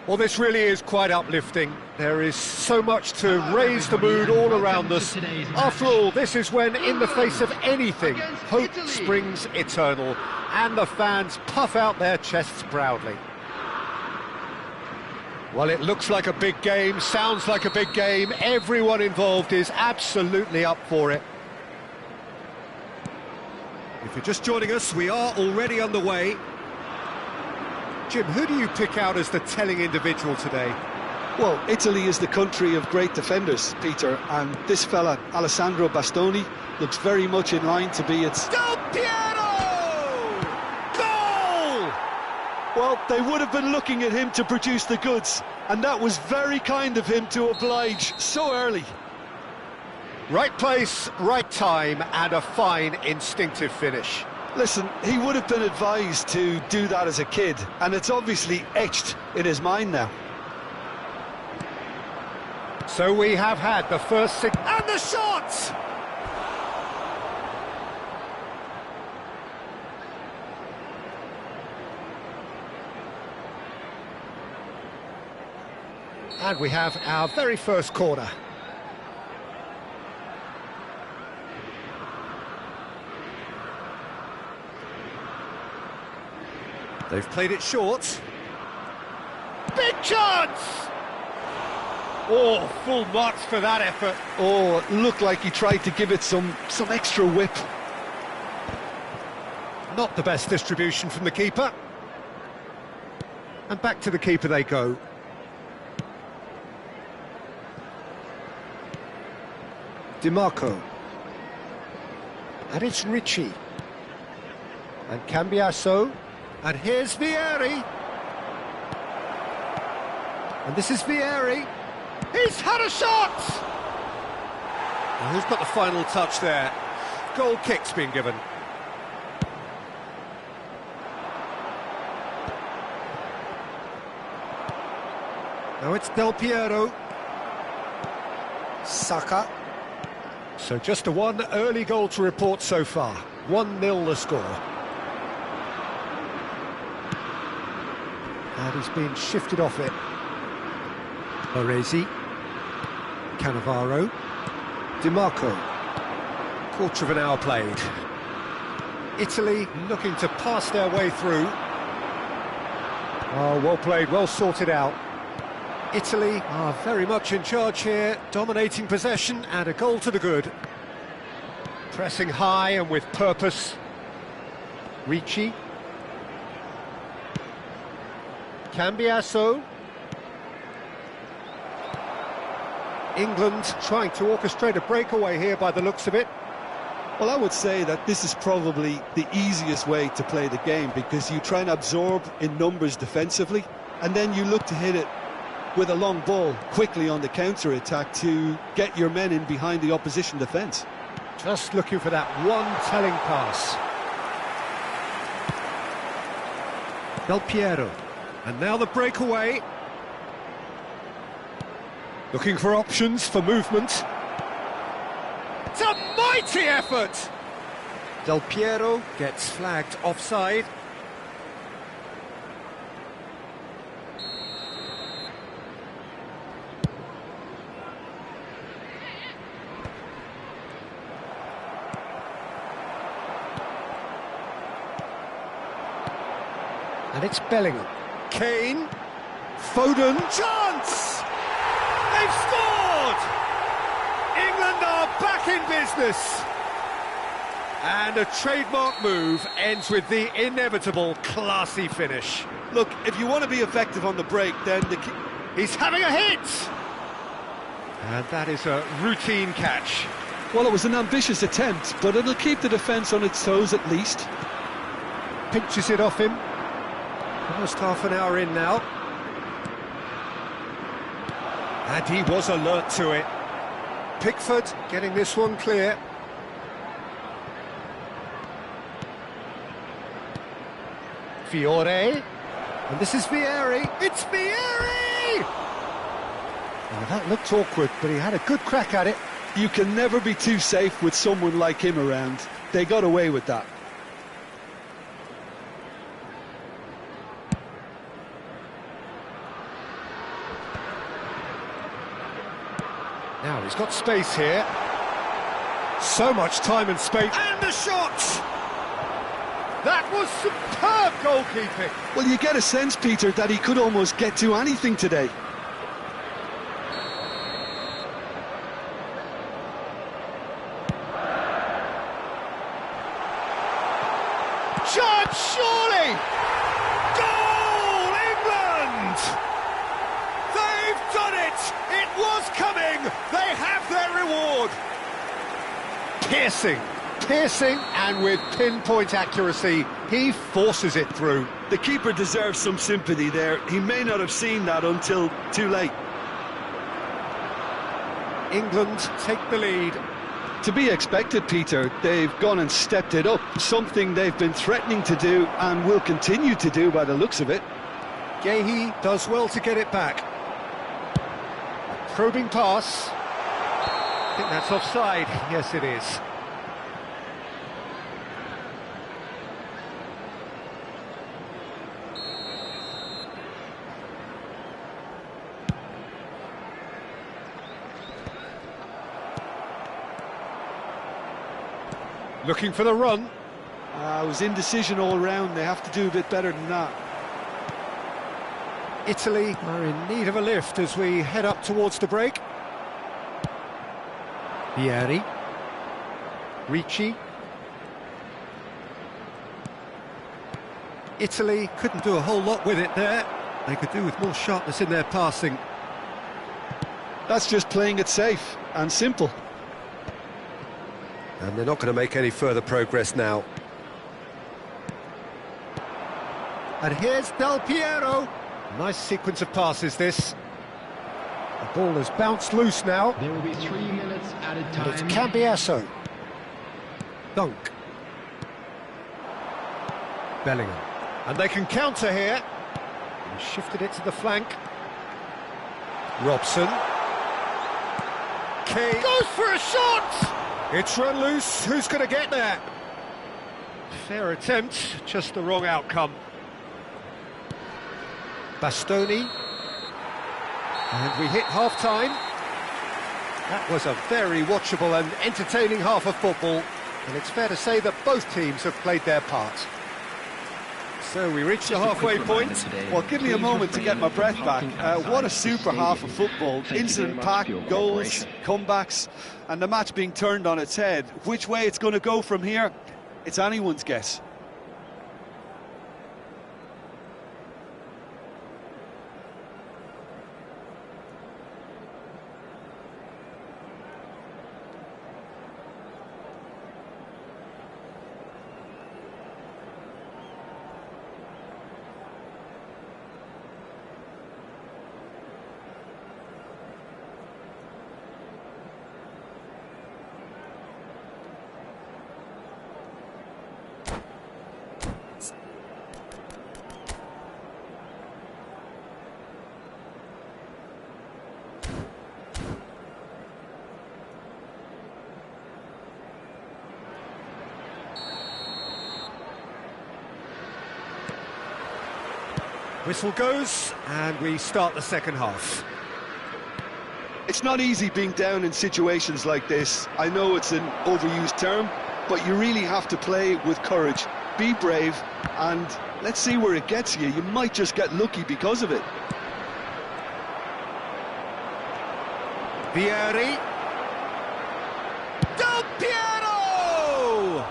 Well, this really is quite uplifting. There is so much to raise the mood all around us. After all, this is when, in the face of anything, hope springs eternal, and the fans puff out their chests proudly. Well, it looks like a big game, sounds like a big game. Everyone involved is absolutely up for it. If you're just joining us, we are already underway. Jim, who do you pick out as the telling individual today? Well, Italy is the country of great defenders, Peter, and this fella, Alessandro Bastoni, looks very much in line to be its... Del Piero! Goal! Well, they would have been looking at him to produce the goods, and that was very kind of him to oblige so early. Right place, right time, and a fine instinctive finish. Listen, he would have been advised to do that as a kid, and it's obviously etched in his mind now. So we have had the first six... And the shot! And we have our very first corner. They've played it short. Big chance! Oh, full marks for that effort. Oh, it looked like he tried to give it some extra whip. Not the best distribution from the keeper. And back to the keeper they go. Di Marco. And it's Ricci. And Cambiaso. And here's Vieri. And this is Vieri. He's had a shot! And who's got the final touch there? Goal kick's been given. Now it's Del Piero. Saka. So just a one early goal to report so far. 1-0 the score. And he's been shifted off it. Baresi. Cannavaro. Di Marco. Quarter of an hour played. Italy looking to pass their way through. Oh, well played, well sorted out. Italy are very much in charge here, dominating possession and a goal to the good. Pressing high and with purpose. Ricci. Cambiaso. England trying to orchestrate a breakaway here by the looks of it. Well, I would say that this is probably the easiest way to play the game, because you try and absorb in numbers defensively, and then you look to hit it with a long ball quickly on the counter-attack to get your men in behind the opposition defence. Just looking for that one telling pass. Del Piero. And now the breakaway. Looking for options for movement. It's a mighty effort! Del Piero gets flagged offside. And it's Bellingham. Kane. Foden. Chance! They've scored! England are back in business. And a trademark move ends with the inevitable classy finish. Look, if you want to be effective on the break, then He's having a hit! And that is a routine catch. Well, it was an ambitious attempt, but it'll keep the defence on its toes at least. Pinches it off him. Almost half an hour in now. And he was alert to it. Pickford getting this one clear. Fiore. And this is Vieri. It's Vieri! Now that looked awkward, but he had a good crack at it. You can never be too safe with someone like him around. They got away with that. Now he's got space here. So much time and space. And the shot! That was superb goalkeeping. Well, you get a sense, Peter, that he could almost get to anything today. Chance, surely! Goal, England! They've done it! It was coming! They have their reward! Piercing, and with pinpoint accuracy, he forces it through. The keeper deserves some sympathy there. He may not have seen that until too late. England take the lead. To be expected, Peter. They've gone and stepped it up, something they've been threatening to do and will continue to do by the looks of it. Gehi does well to get it back. A probing pass. I think that's offside. Yes, it is. Looking for the run. It was indecision all round. They have to do a bit better than that. Italy are in need of a lift as we head up towards the break. Vieri. Ricci. Italy couldn't do a whole lot with it there. They could do with more sharpness in their passing. That's just playing it safe and simple. And they're not going to make any further progress now. And here's Del Piero. Nice sequence of passes, this. The ball has bounced loose now. There will be 3 minutes at a time. And it's Cambiasso. Dunk. Bellingham. And they can counter here. He shifted it to the flank. Robson. Kane goes for a shot! It's run loose. Who's going to get there? Fair attempt, just the wrong outcome. Bastoni. And we hit half-time. That was a very watchable and entertaining half of football, and it's fair to say that both teams have played their part. So we reach the halfway point. Well, give me a moment to get my breath back. What a super half of football. Incident-packed goals, comebacks, and the match being turned on its head. Which way it's going to go from here, it's anyone's guess. Whistle goes, and we start the second half. It's not easy being down in situations like this. I know it's an overused term, but you really have to play with courage. Be brave, and let's see where it gets you. You might just get lucky because of it. Vieri. Del Piero!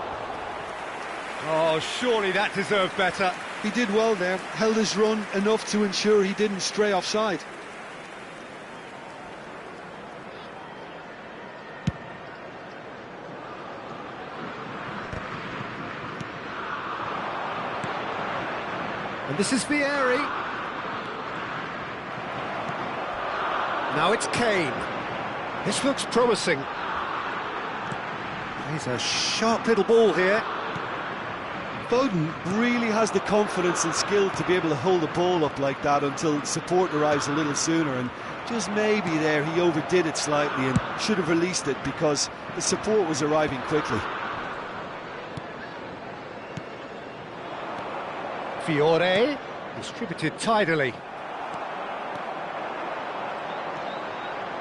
Oh, surely that deserved better. He did well there, held his run enough to ensure he didn't stray offside. And this is Vieri. Now it's Kane. This looks promising. He's a sharp little ball here. Foden really has the confidence and skill to be able to hold the ball up like that until support arrives a little sooner, and just maybe there he overdid it slightly and should have released it because the support was arriving quickly. Fiore, distributed tidily.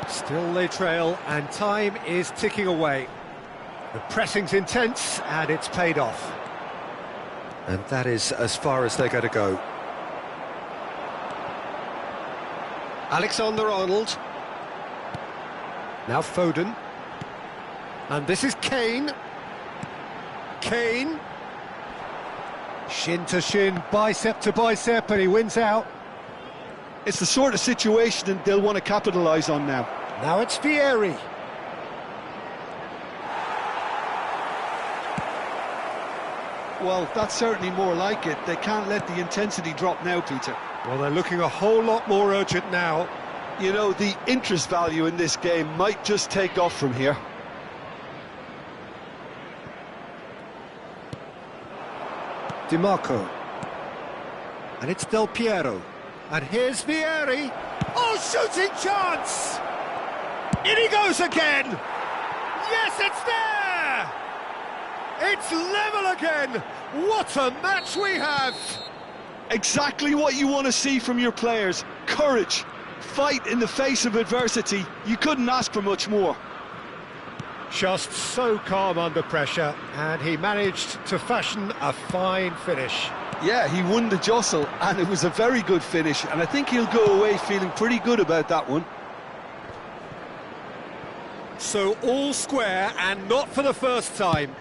Still they trail, and time is ticking away. The pressing's intense, and it's paid off. And that is as far as they're going to go. Alexander-Arnold. Now Foden. And this is Kane. Kane. Shin to shin, bicep to bicep, and he wins out. It's the sort of situation that they'll want to capitalise on now. Now it's Vieri. Well, that's certainly more like it. They can't let the intensity drop now, Peter. Well, they're looking a whole lot more urgent now. You know, the interest value in this game might just take off from here. DiMarco. And it's Del Piero. And here's Vieri. Oh, shooting chance! In he goes again! Yes, it's there! It's level again! What a match we have! Exactly what you want to see from your players. Courage. Fight in the face of adversity. You couldn't ask for much more. Just so calm under pressure, and he managed to fashion a fine finish. Yeah, he won the jostle, and it was a very good finish, and I think he'll go away feeling pretty good about that one. So all square, and not for the first time.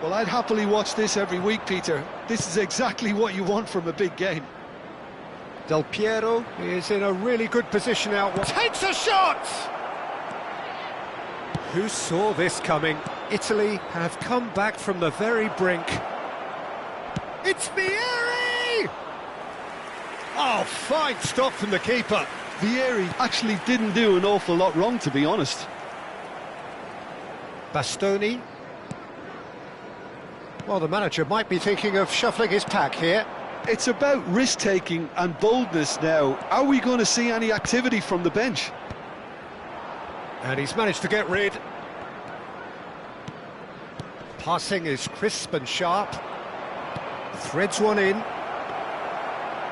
Well, I'd happily watch this every week, Peter. This is exactly what you want from a big game. Del Piero is in a really good position out. Takes a shot! Who saw this coming? Italy have come back from the very brink. It's Vieri! Oh, fine stop from the keeper. Vieri actually didn't do an awful lot wrong, to be honest. Bastoni. Well, the manager might be thinking of shuffling his pack here. It's about risk-taking and boldness now. Are we going to see any activity from the bench? And he's managed to get rid. Passing is crisp and sharp. Threads one in.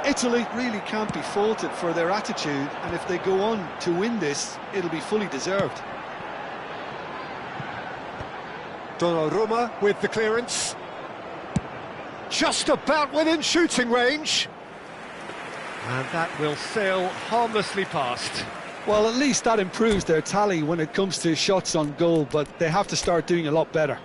Italy really can't be faulted for their attitude, and if they go on to win this, it'll be fully deserved. Donnarumma with the clearance. Just about within shooting range. And that will sail harmlessly past. Well, at least that improves their tally when it comes to shots on goal, but they have to start doing a lot better.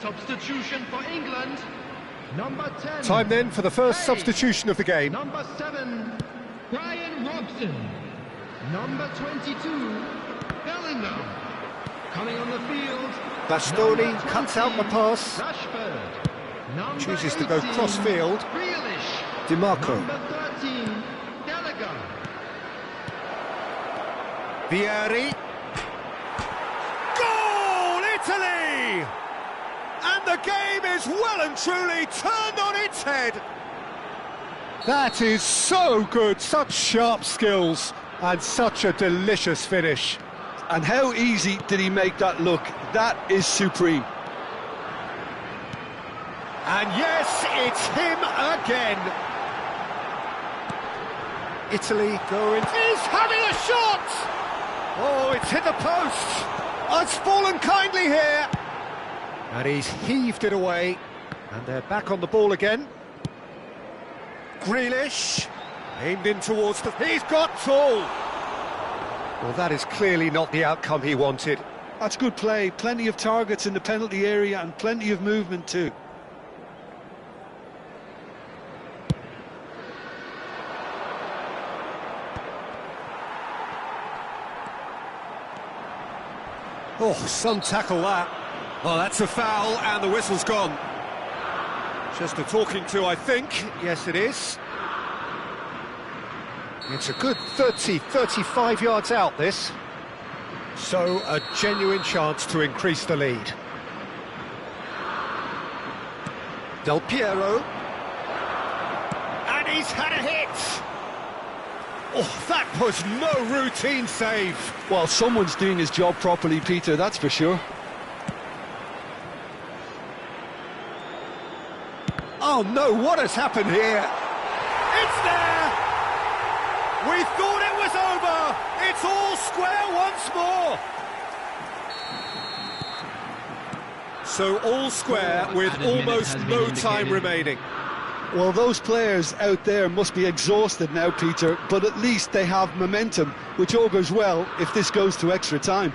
Substitution for England. Number 10. Time then for the first substitution of the game. Number 7, Brian Robson. Number 22, Bellingham. Coming on the field. Bastoni cuts out the pass. Rashford. Number Chooses to go 18, cross-field. Grealish. DiMarco. Number 13, Gallagher. Vieri. Goal, Italy! And the game is well and truly turned on its head. That is so good, such sharp skills and such a delicious finish. And how easy did he make that look? That is supreme. And yes, it's him again. Italy going. He's having a shot! Oh, it's hit the post. Oh, it's fallen kindly here. And he's heaved it away. And they're back on the ball again. Grealish. Aimed in towards the... He's got tall! Well, that is clearly not the outcome he wanted. That's good play. Plenty of targets in the penalty area and plenty of movement too. Oh, some tackle that. Oh, that's a foul, and the whistle's gone. Just a talking to, I think. Yes, it is. It's a good 30, 35 yards out, this. So, a genuine chance to increase the lead. Del Piero. And he's had a hit! Oh, that was no routine save. Well, someone's doing his job properly, Peter, that's for sure. Oh no, what has happened here? It's there! We thought it was over! It's all square once more! So all square with almost no time remaining. Well, those players out there must be exhausted now, Peter, but at least they have momentum, which augurs well if this goes to extra time.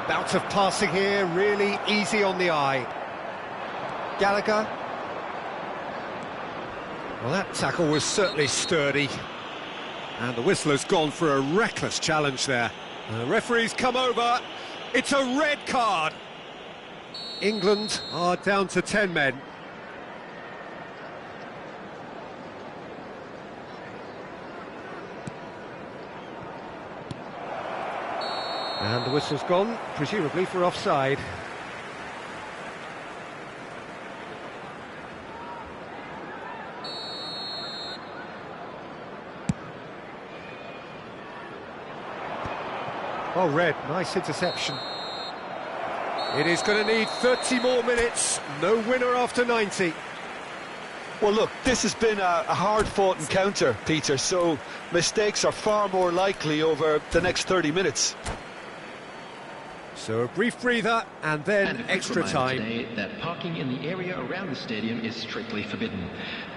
Bout of passing here, really easy on the eye. Gallagher. Well, that tackle was certainly sturdy. And the whistle has gone for a reckless challenge there. The referee's come over. It's a red card. England are down to 10 men. And the whistle's gone, presumably for offside. Oh, red, nice interception. It is going to need 30 more minutes, no winner after 90. Well, look, this has been a hard-fought encounter, Peter, so mistakes are far more likely over the next 30 minutes. So a brief breather, and then extra time. Today that parking in the area around the stadium is strictly forbidden.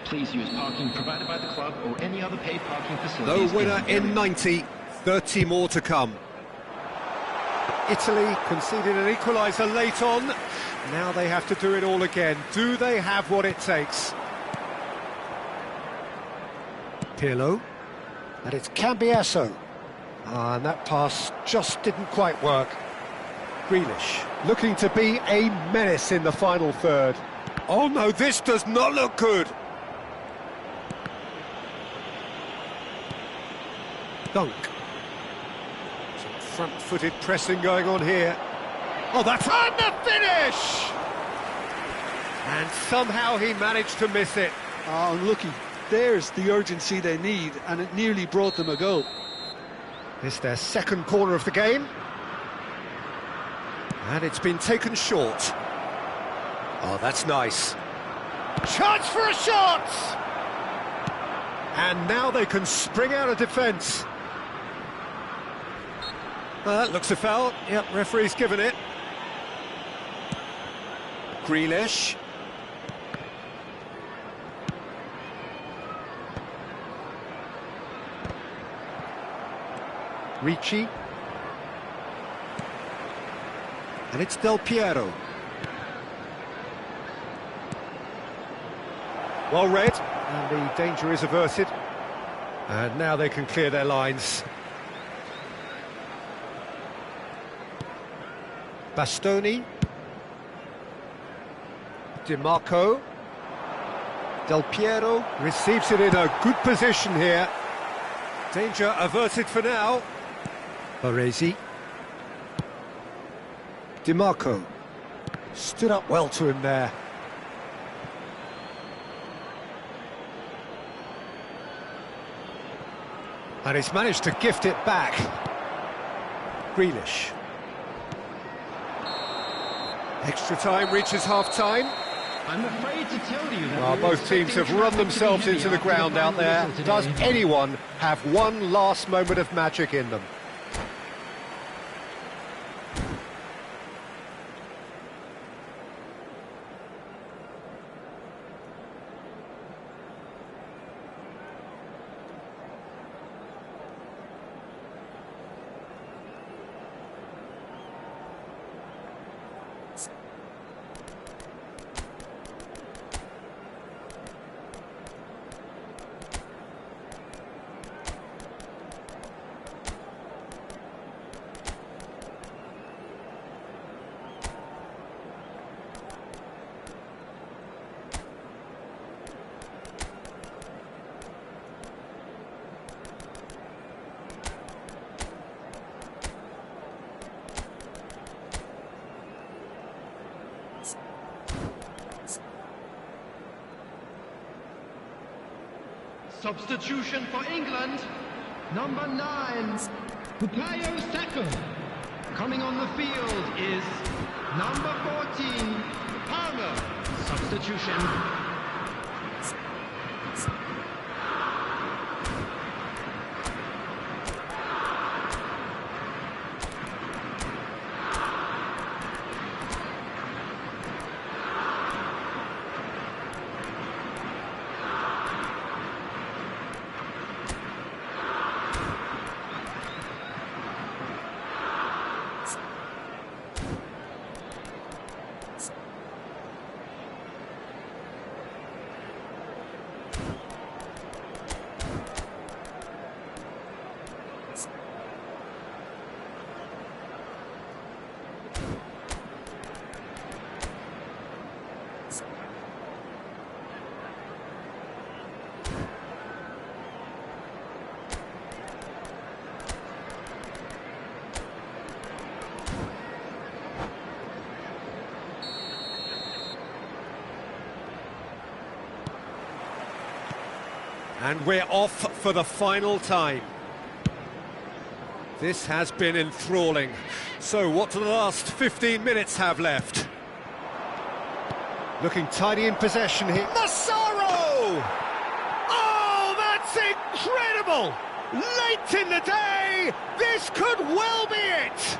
Please use parking provided by the club or any other paid parking facilities. No winner in 90, 30 more to come. Italy conceded an equaliser late on. Now they have to do it all again. Do they have what it takes? Pirlo. And it's Cambiasso. And that pass just didn't quite work. Grealish, looking to be a menace in the final third. Oh no, this does not look good. Dunk. Some front-footed pressing going on here. Oh, that's on the finish! And somehow he managed to miss it. Oh, unlucky. There's the urgency they need, and it nearly brought them a goal. It's their second corner of the game. And it's been taken short. Oh, that's nice. Chance for a shot! And now they can spring out of defence. That looks a foul. Yep, referee's given it. Grealish. Ricci. And it's Del Piero. Well read, and the danger is averted. And now they can clear their lines. Bastoni. Di Marco. Del Piero receives it in a good position here. Danger averted for now. Baresi. Di Marco stood up well to him there. And he's managed to gift it back. Grealish. Extra time reaches half-time. I'm afraid to tell you that Well, both teams have run themselves into the ground out there. Does anyone have one last moment of magic in them? Substitution for England, number 9, Bukayo Saka. Coming on the field is number 14, Palmer. Substitution. And we're off for the final time. This has been enthralling. So what do the last 15 minutes have left? Looking tidy in possession here. Massaro! Oh, that's incredible! Late in the day, this could well be it!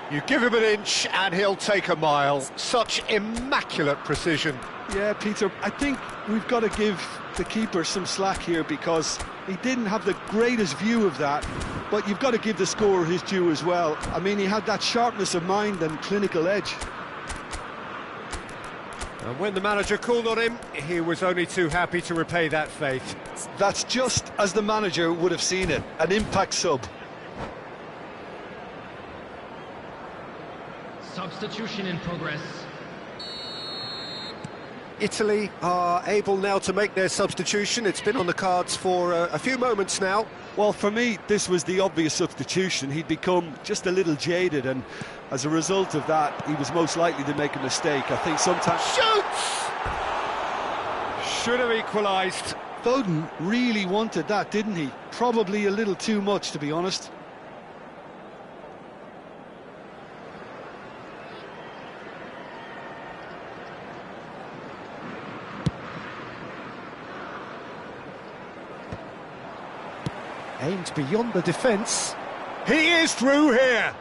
You give him an inch and he'll take a mile. Such immaculate precision. Yeah, Peter, I think we've got to give the keeper some slack here because he didn't have the greatest view of that, but you've got to give the scorer his due as well. I mean, he had that sharpness of mind and clinical edge. And when the manager called on him, he was only too happy to repay that faith. That's just as the manager would have seen it, an impact sub. Substitution in progress. Italy are able now to make their substitution. It's been on the cards for a few moments now. Well, for me, this was the obvious substitution. He'd become just a little jaded, and as a result of that, he was most likely to make a mistake. I think sometimes... Shoots! Should have equalised. Foden really wanted that, didn't he? Probably a little too much, to be honest. Aimed beyond the defence. He is through here.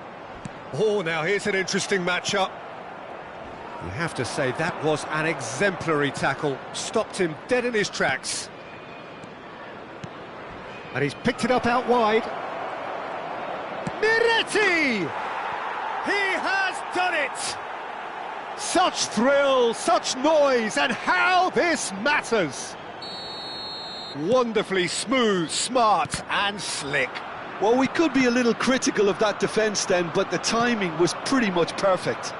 Oh, now here's an interesting matchup. You have to say that was an exemplary tackle. Stopped him dead in his tracks. And he's picked it up out wide. Miretti! He has done it! Such thrill, such noise, and how this matters! Wonderfully smooth, smart and slick. Well, we could be a little critical of that defence then, but the timing was pretty much perfect.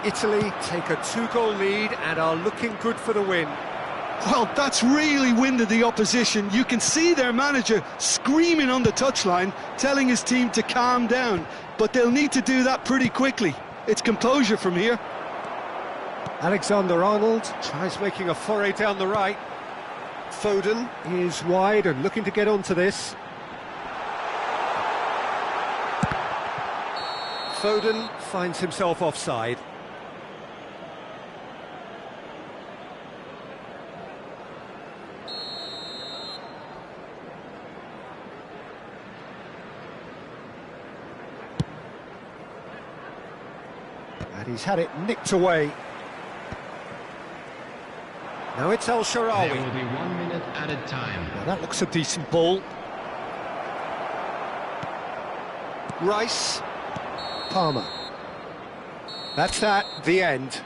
Italy take a 2-goal lead and are looking good for the win. Well, that's really winded the opposition. You can see their manager screaming on the touchline, telling his team to calm down, but they'll need to do that pretty quickly. It's composure from here. Alexander-Arnold tries making a foray down the right. Foden is wide and looking to get onto this. Foden finds himself offside. And he's had it nicked away. Now it's El Shaarawy. There will be 1 minute added time. Now that looks a decent ball. Rice. Palmer. That's that, the end.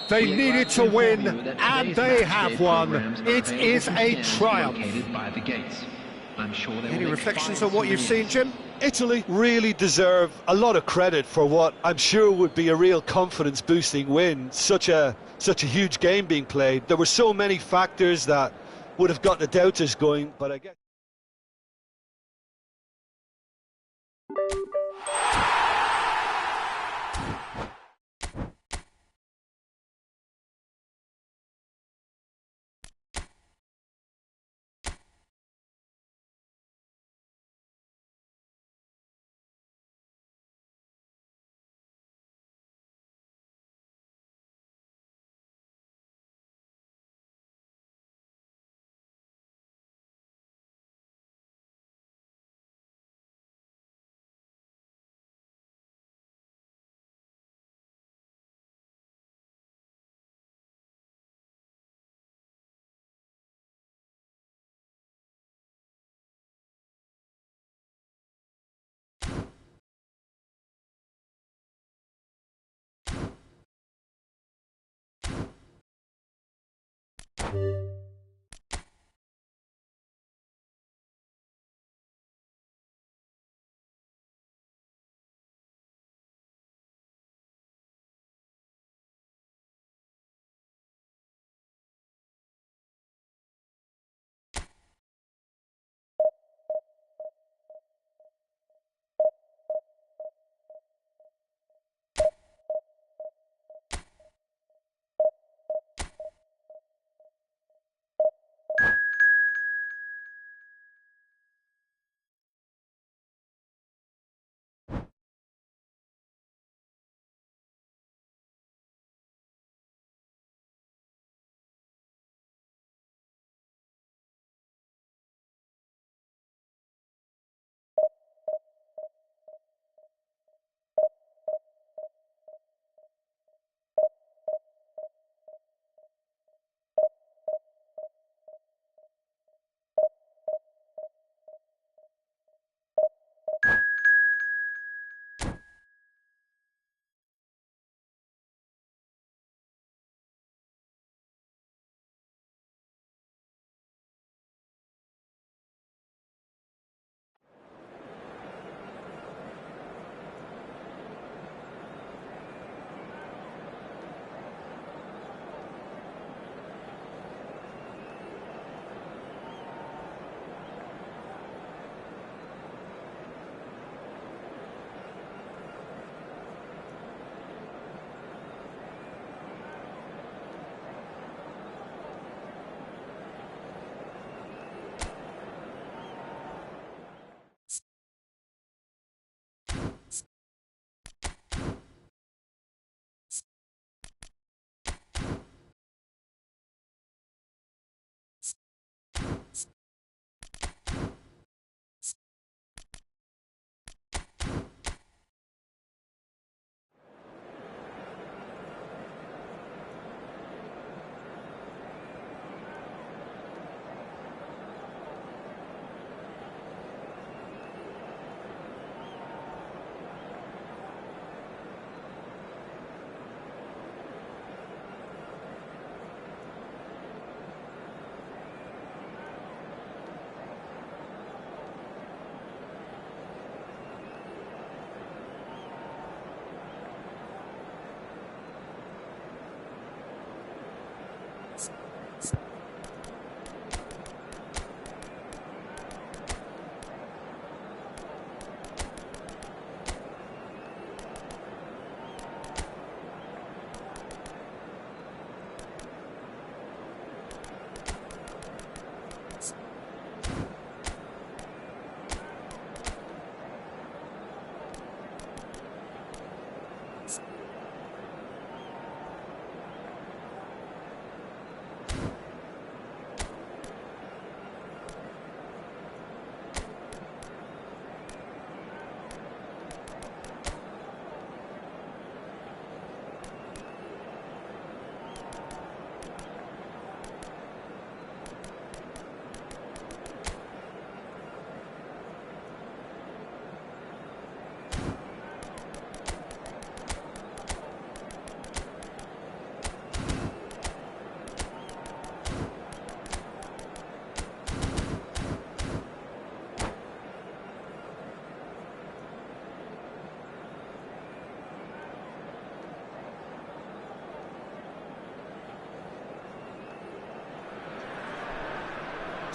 They needed to win, and they have won. It is a triumph. Any reflections on what you've seen, Jim? Italy really deserve a lot of credit for what I'm sure would be a real confidence-boosting win. Such a huge game being played. There were so many factors that would have got the doubters going, but I guess...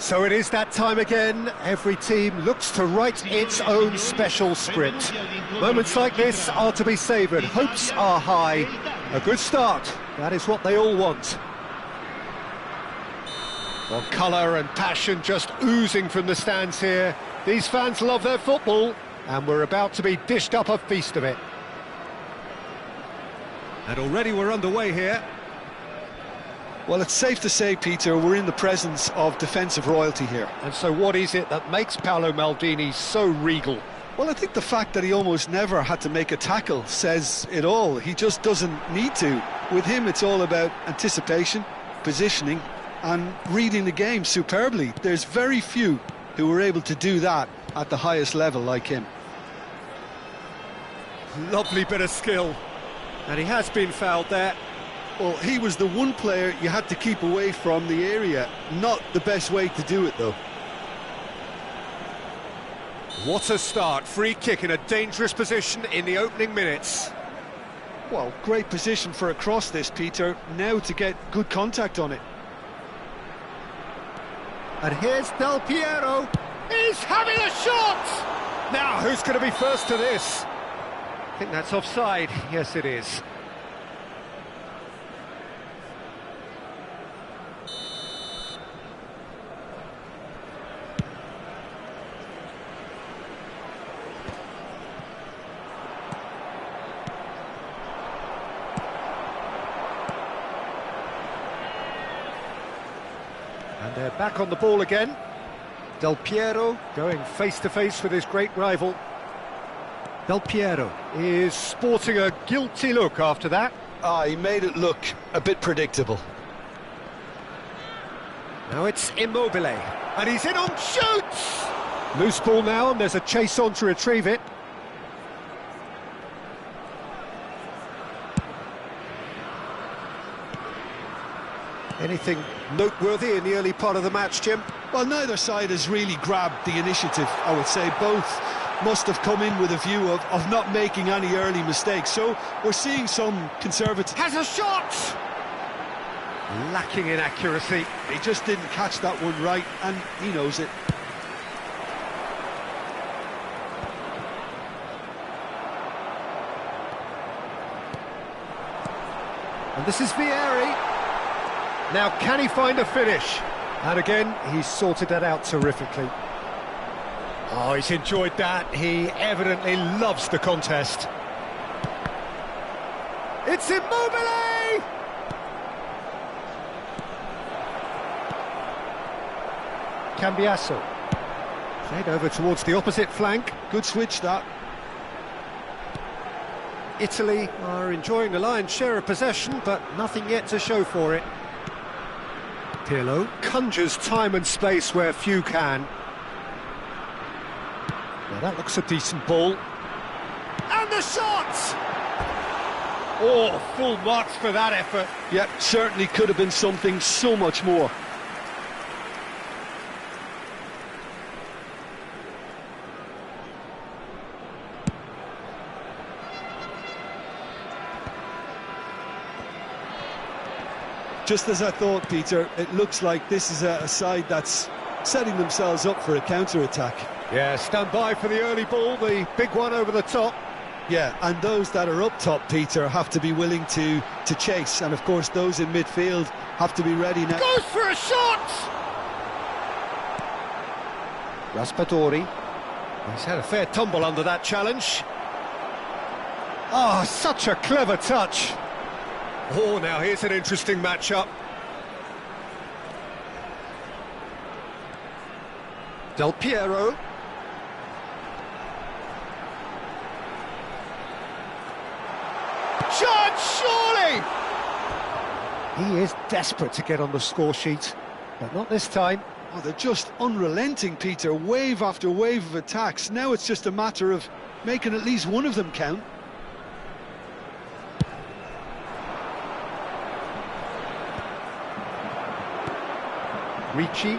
So it is that time again. Every team looks to write its own special script. Moments like this are to be savoured. Hopes are high. A good start. That is what they all want. Well, colour and passion just oozing from the stands here. These fans love their football, and we're about to be dished up a feast of it. And already we're underway here. Well, it's safe to say, Peter, we're in the presence of defensive royalty here. And so what is it that makes Paolo Maldini so regal? Well, I think the fact that he almost never had to make a tackle says it all. He just doesn't need to. With him, it's all about anticipation, positioning, and reading the game superbly. There's very few who were able to do that at the highest level like him. Lovely bit of skill. And he has been fouled there. Well, he was the one player you had to keep away from the area. Not the best way to do it, though. What a start. Free kick in a dangerous position in the opening minutes. Well, great position for a cross this, Peter. Now to get good contact on it. And here's Del Piero. He's having a shot! Now, who's going to be first to this? I think that's offside. Yes, it is. And they're back on the ball again. Del Piero going face-to-face with his great rival. Del Piero is sporting a guilty look after that. He made it look a bit predictable. Now it's Immobile, and he's in on shoots! Loose ball now, and there's a chase on to retrieve it. Anything noteworthy in the early part of the match, Jim? Well, neither side has really grabbed the initiative, I would say. Both must have come in with a view of not making any early mistakes. So we're seeing some conservative... Has a shot! Lacking in accuracy. He just didn't catch that one right, and he knows it. And this is Vieri. Now, can he find a finish? And again, he's sorted that out terrifically. Oh, he's enjoyed that. He evidently loves the contest. It's Immobile! Cambiasso. Played over towards the opposite flank. Good switch, that. Italy are enjoying the lion's share of possession, but nothing yet to show for it. Pirlo conjures time and space where few can. Now that looks a decent ball. And the shot! Oh, full marks for that effort. Yep, certainly could have been something so much more. Just as I thought, Peter, it looks like this is a side that's setting themselves up for a counter-attack. Yeah, stand by for the early ball, the big one over the top. Yeah, and those that are up top, Peter, have to be willing to chase. And, of course, those in midfield have to be ready now. Goes for a shot! Raspadori. He's had a fair tumble under that challenge. Oh, such a clever touch. Oh, now here's an interesting matchup. Del Piero. Shot, surely! He is desperate to get on the score sheet, but not this time. Oh, they're just unrelenting, Peter. Wave after wave of attacks. Now it's just a matter of making at least one of them count. Ricci.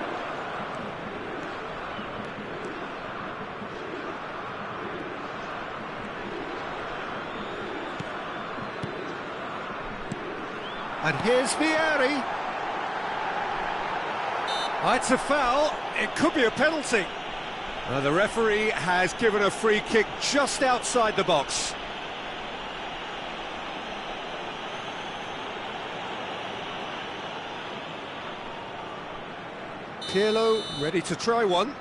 And here's Vieri. Oh, it's a foul. It could be a penalty. The referee has given a free kick just outside the box. Pirlo ready to try one.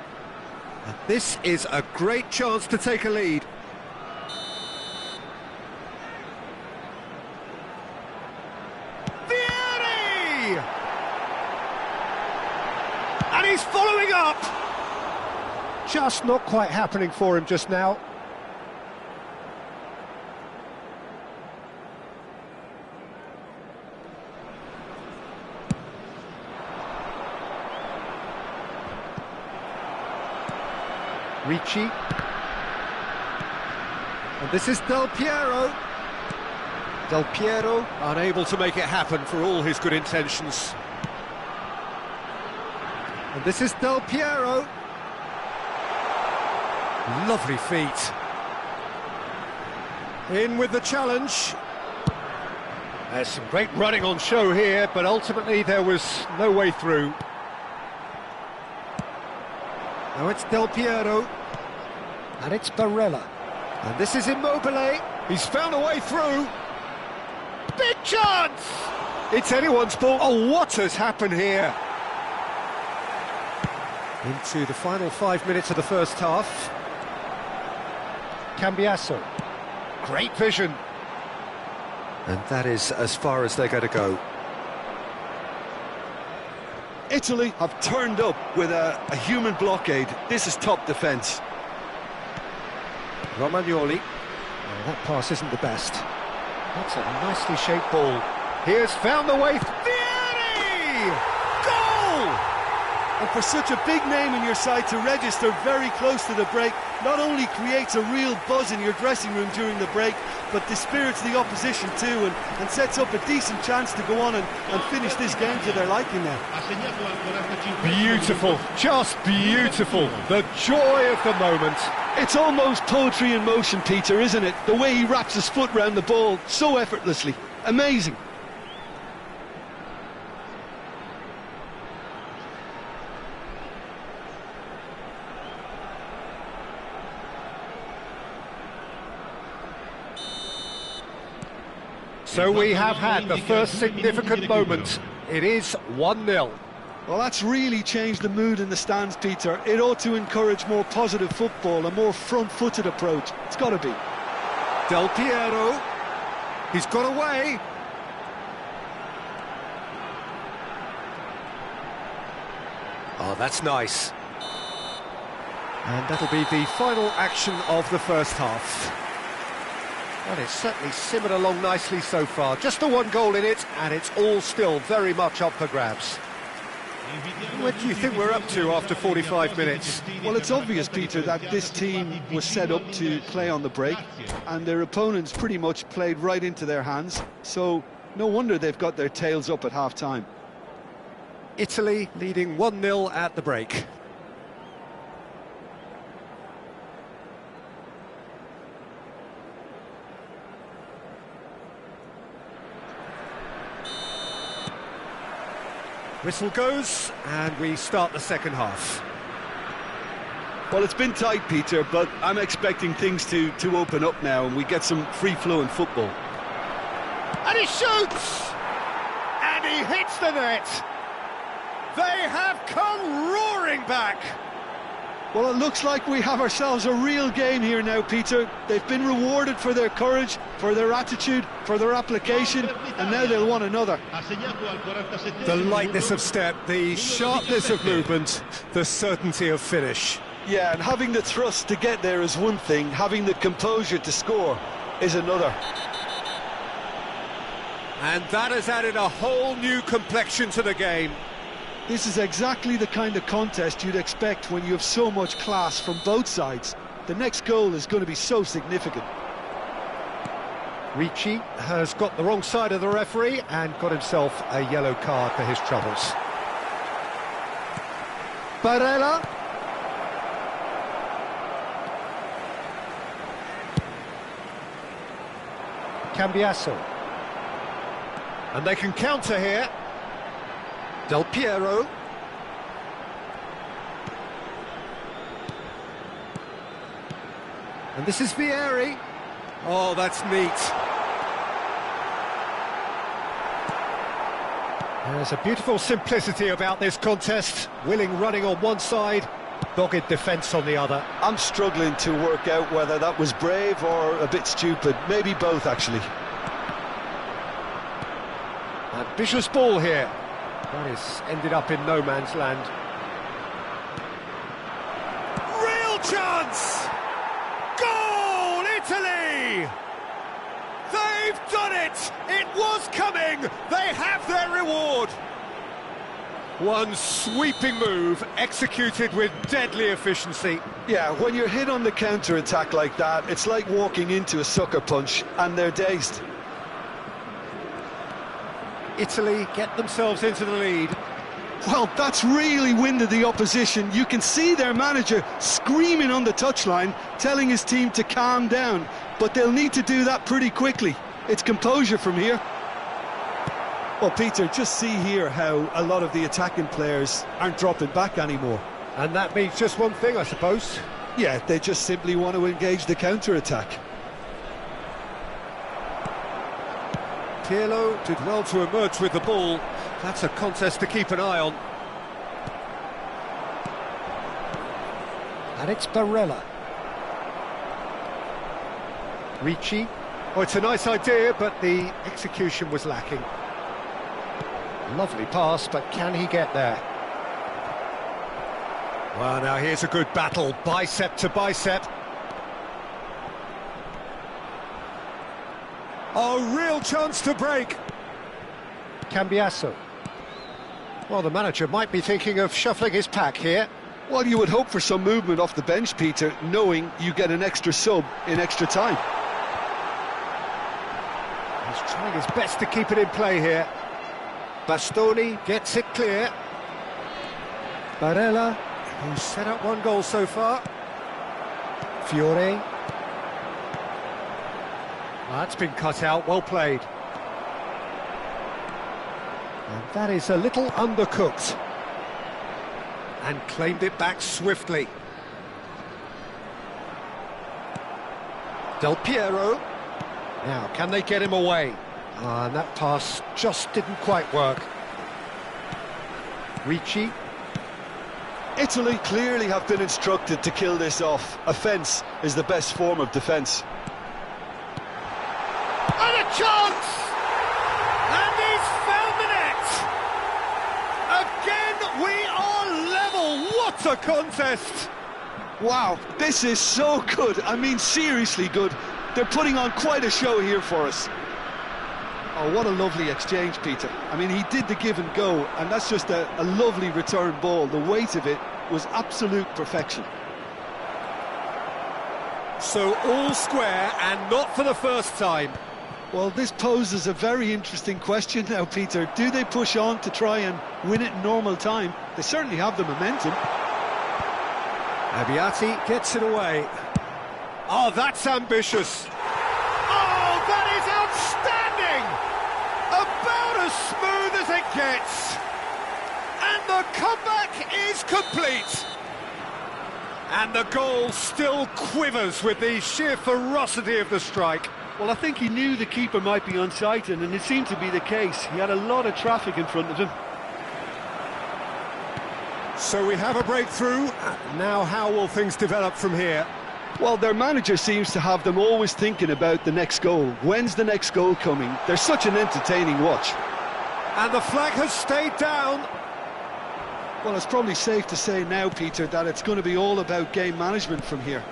And this is a great chance to take a lead. Vieri! And he's following up! Just not quite happening for him just now. Ricci. And this is Del Piero. Del Piero, unable to make it happen for all his good intentions. And this is Del Piero. Lovely feet. In with the challenge. There's some great running on show here, but ultimately there was no way through. Now it's Del Piero. And it's Barella. And this is Immobile. He's found a way through. Big chance! It's anyone's ball. Oh, what has happened here? Into the final 5 minutes of the first half. Cambiasso. Great vision. And that is as far as they're going to go. Italy have turned up with a human blockade. This is top defence. Romagnoli. Oh, that pass isn't the best. That's a nicely shaped ball. He has found the way. Vieri! Goal! And for such a big name in your side to register very close to the break, not only creates a real buzz in your dressing room during the break, but dispirits the opposition too, and sets up a decent chance to go on and finish this game to their liking now. Beautiful, just beautiful. The joy of the moment. It's almost poetry in motion, Peter, isn't it? The way he wraps his foot round the ball so effortlessly. Amazing. So we have had the first significant moment. It is 1-0. Well, that's really changed the mood in the stands, Peter. It ought to encourage more positive football, a more front-footed approach. It's got to be. Del Piero. He's got away. Oh, that's nice. And that'll be the final action of the first half. Well, it's certainly simmered along nicely so far. Just the one goal in it, and it's all still very much up for grabs. What do you think we're up to after 45 minutes? Well, it's obvious, Peter, that this team was set up to play on the break, and their opponents pretty much played right into their hands, so no wonder they've got their tails up at half-time. Italy leading 1-0 at the break. Whistle goes, and we start the second half. Well, it's been tight, Peter, but I'm expecting things to open up now, and we get some free-flowing football. And he shoots! And he hits the net! They have come roaring back! Well, it looks like we have ourselves a real game here now, Peter. They've been rewarded for their courage, for their attitude, for their application, and now they'll want another. The lightness of step, the sharpness of movement, the certainty of finish. Yeah, and having the thrust to get there is one thing, having the composure to score is another. And that has added a whole new complexion to the game. This is exactly the kind of contest you'd expect when you have so much class from both sides. The next goal is going to be so significant. Ricci has got the wrong side of the referee and got himself a yellow card for his troubles. Barella. Cambiasso. And they can counter here. Del Piero. And this is Vieri. Oh, that's neat. There's a beautiful simplicity about this contest. Willing running on one side, dogged defence on the other. I'm struggling to work out whether that was brave or a bit stupid. Maybe both, actually. Ambitious ball here. That is ended up in no man's land. Real chance! Goal, Italy! They've done it! It was coming! They have their reward! One sweeping move, executed with deadly efficiency. Yeah, when you're hit on the counter-attack like that, it's like walking into a sucker punch, and they're dazed. Italy get themselves into the lead. Well, that's really winded the opposition. You can see their manager screaming on the touchline, telling his team to calm down. But they'll need to do that pretty quickly. It's composure from here. Well, Peter, just see here how a lot of the attacking players aren't dropping back anymore. And that means just one thing, I suppose. Yeah, they just simply want to engage the counter-attack. Pirlo did well to emerge with the ball. That's a contest to keep an eye on. And it's Barella. Ricci. Oh, it's a nice idea, but the execution was lacking. Lovely pass, but can he get there? Well, now here's a good battle, bicep to bicep. A real chance to break. Cambiasso. Well, the manager might be thinking of shuffling his pack here. Well, you would hope for some movement off the bench, Peter, knowing you get an extra sub in extra time. He's trying his best to keep it in play here. Bastoni gets it clear. Barella, who's set up one goal so far. Fiore. Well, that's been cut out, well played. And that is a little undercooked. And claimed it back swiftly. Del Piero. Now, can they get him away? And that pass just didn't quite work. Ricci. Italy clearly have been instructed to kill this off. Offence is the best form of defence. And a chance! And he's found the net! Again, we are level! What a contest! Wow, this is so good. I mean, seriously good. They're putting on quite a show here for us. Oh, what a lovely exchange, Peter. I mean, he did the give and go, and that's just a lovely return ball. The weight of it was absolute perfection. So all square, and not for the first time. Well, this poses a very interesting question now, Peter. Do they push on to try and win it in normal time? They certainly have the momentum. Abbiati gets it away. Oh, that's ambitious. Oh, that is outstanding! About as smooth as it gets. And the comeback is complete. And the goal still quivers with the sheer ferocity of the strike. Well, I think he knew the keeper might be unsighted, and it seemed to be the case. He had a lot of traffic in front of him. So we have a breakthrough. Now how will things develop from here? Well, their manager seems to have them always thinking about the next goal. When's the next goal coming? They're such an entertaining watch. And the flag has stayed down. Well, it's probably safe to say now, Peter, that it's going to be all about game management from here.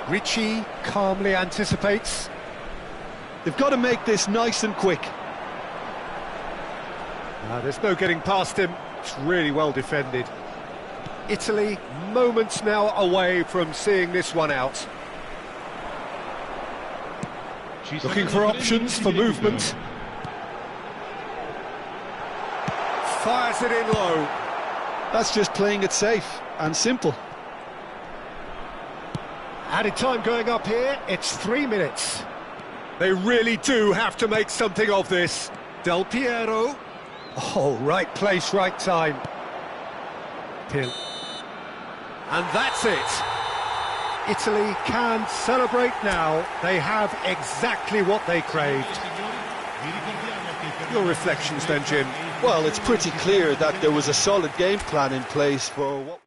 Ricci calmly anticipates. They've got to make this nice and quick. There's no getting past him. It's really well defended. Italy, moments now away from seeing this one out. Looking for options for movement. Fires it in low. That's just playing it safe and simple. Added time going up here, it's 3 minutes. They really do have to make something of this. Del Piero. Oh, right place, right time. Pin. And that's it. Italy can celebrate now. They have exactly what they craved. Your reflections then, Jim? Well, it's pretty clear that there was a solid game plan in place for what...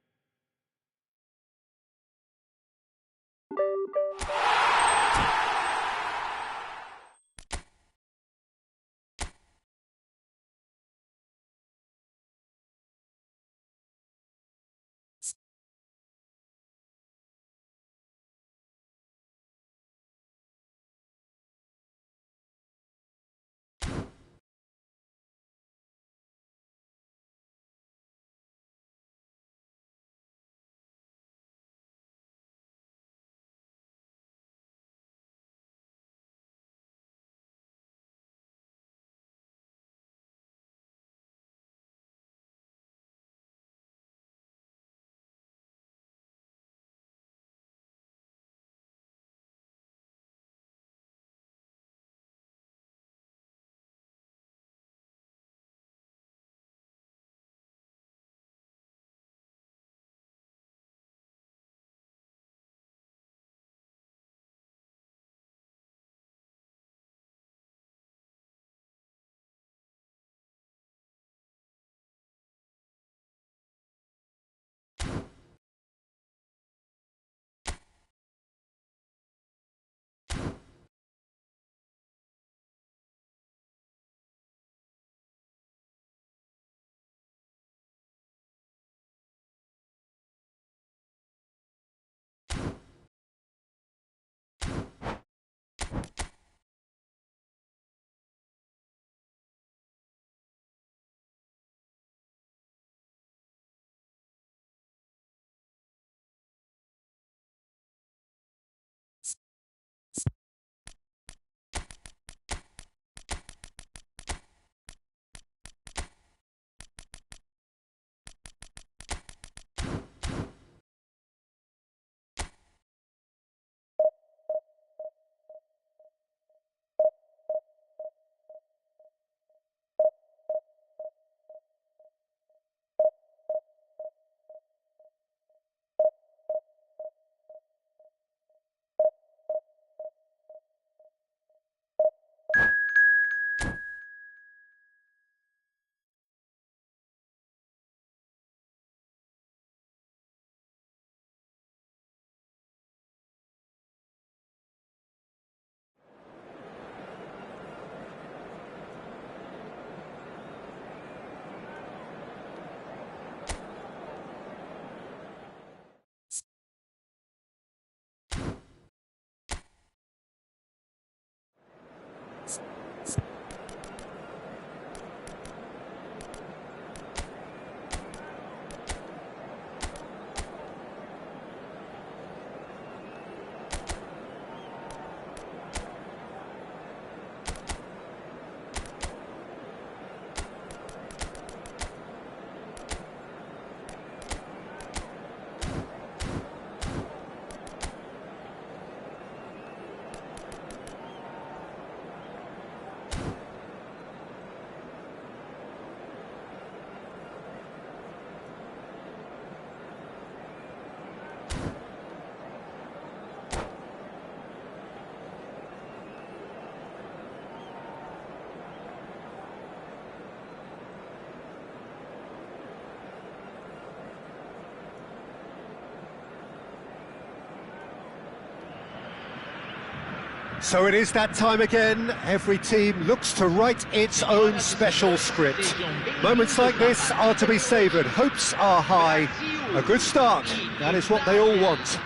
So it is that time again. Every team looks to write its own special script. Moments like this are to be savoured. Hopes are high. A good start. That is what they all want.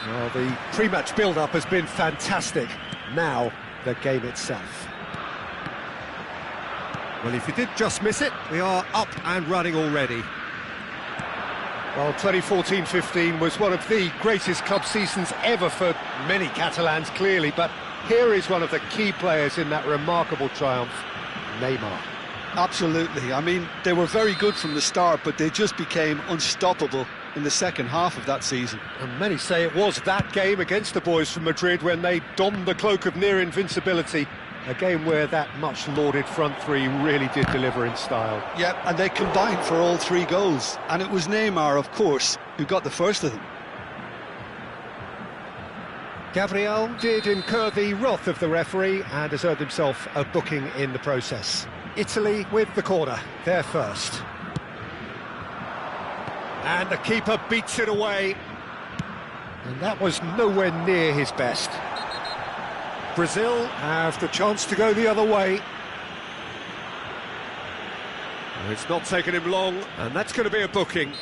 Well, the pre-match build-up has been fantastic. Now, the game itself. Well, if you did just miss it, we are up and running already. Well, 2014-15 was one of the greatest club seasons ever for many Catalans, clearly, but here is one of the key players in that remarkable triumph, Neymar. Absolutely. I mean, they were very good from the start, but they just became unstoppable in the second half of that season. And many say it was that game against the boys from Madrid when they donned the cloak of near invincibility. A game where that much lauded front three really did deliver in style. Yeah, and they combined for all 3 goals. And it was Neymar, of course, who got the first of them. Gabriel did incur the wrath of the referee and has earned himself a booking in the process. Italy with the corner, they're first. And the keeper beats it away. And that was nowhere near his best. Brazil have the chance to go the other way. It's not taken him long, and that's going to be a booking.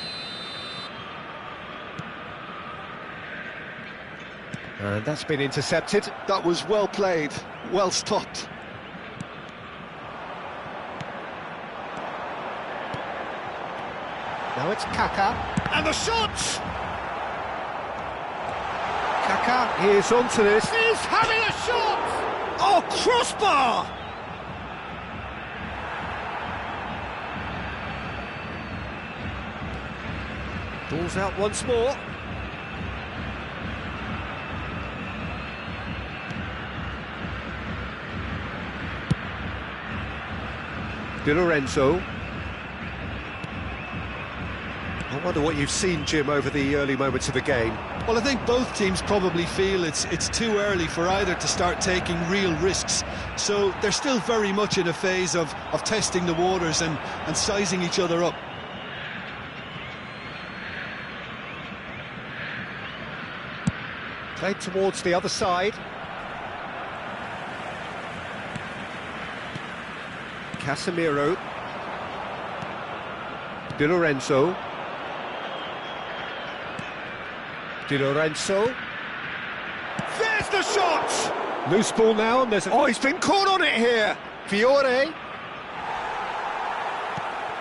And that's been intercepted. That was well played, well stopped. Now it's Kaká, and the shot! Kaká is onto this. He's having a shot! Oh, crossbar! Ball's out once more. Di Lorenzo. I wonder what you've seen, Jim, over the early moments of the game. Well, I think both teams probably feel it's too early for either to start taking real risks. So they're still very much in a phase of testing the waters and sizing each other up. Played towards the other side. Casemiro. Di Lorenzo. Di Lorenzo. There's the shot! Loose ball now, and there's... Oh, he's been caught on it here! Fiore.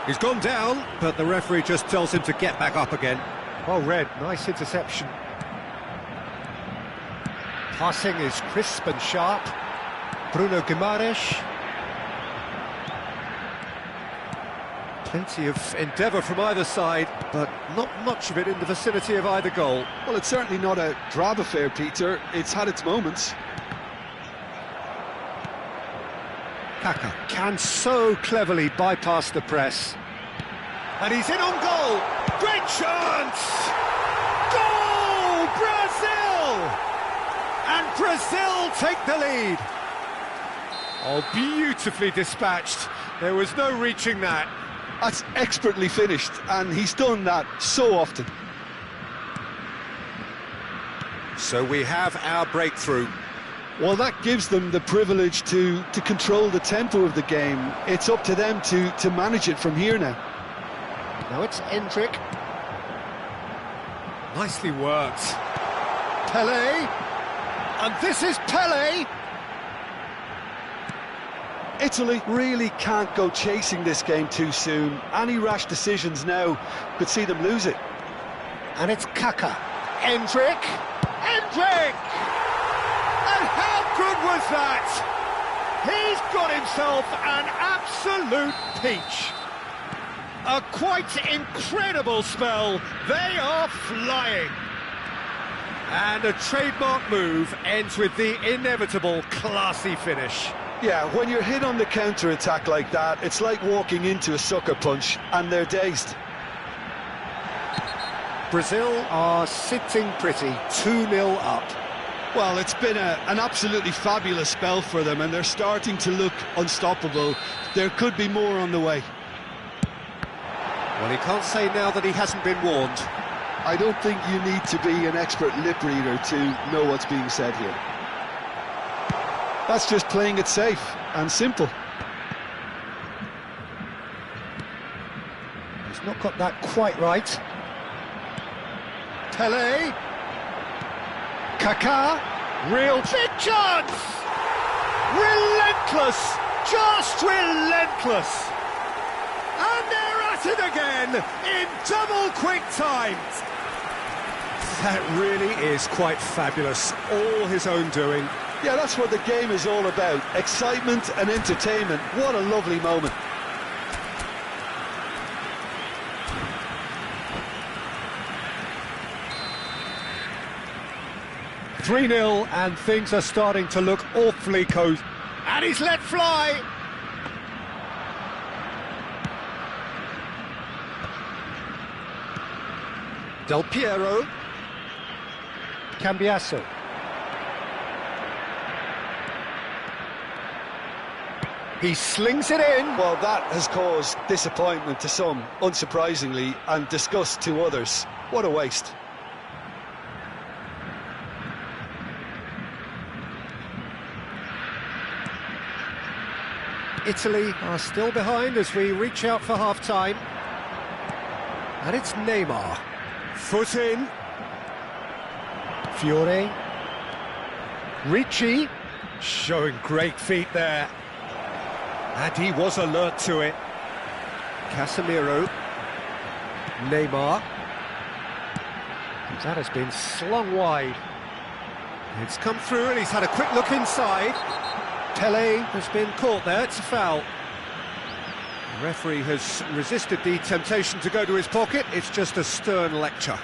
He's gone down, but the referee just tells him to get back up again. Well read, nice interception. Passing is crisp and sharp. Bruno Guimaraes. Plenty of endeavour from either side, but not much of it in the vicinity of either goal. Well, it's certainly not a drab affair, Peter. It's had its moments. Kaká can so cleverly bypass the press. And he's in on goal! Great chance! Goal! Brazil! And Brazil take the lead. Oh, beautifully dispatched. There was no reaching that. That's expertly finished, and he's done that so often. So we have our breakthrough. Well, that gives them the privilege to control the tempo of the game. It's up to them to manage it from here now. Now it's Endrick. Nicely worked. Pelé. And this is Pelé. Italy really can't go chasing this game too soon. Any rash decisions now could see them lose it. And it's Kaká. Endrick. Endrick! And how good was that? He's got himself an absolute peach. A quite incredible spell. They are flying. And a trademark move ends with the inevitable classy finish. Yeah, when you're hit on the counter-attack like that, it's like walking into a sucker punch, and they're dazed. Brazil are sitting pretty, 2-0 up. Well, it's been an absolutely fabulous spell for them, and they're starting to look unstoppable. There could be more on the way. Well, he can't say now that he hasn't been warned. I don't think you need to be an expert lip reader to know what's being said here. That's just playing it safe and simple. He's not got that quite right. Tele. Kaká. Real big chance! Relentless! Just relentless! And they're at it again in double quick time. That really is quite fabulous. All his own doing. Yeah, that's what the game is all about. Excitement and entertainment. What a lovely moment. "3-0 and things are starting to look awfully cozy. And he's let fly! Del Piero. Cambiasso. He slings it in. Well, that has caused disappointment to some, unsurprisingly, and disgust to others. What a waste. Italy are still behind as we reach out for half-time. And it's Neymar. Foot in. Fiore. Ricci. Showing great feet there. And he was alert to it. Casemiro. Neymar. That has been slung wide. It's come through and he's had a quick look inside. Tele has been caught there, it's a foul. The referee has resisted the temptation to go to his pocket, it's just a stern lecture.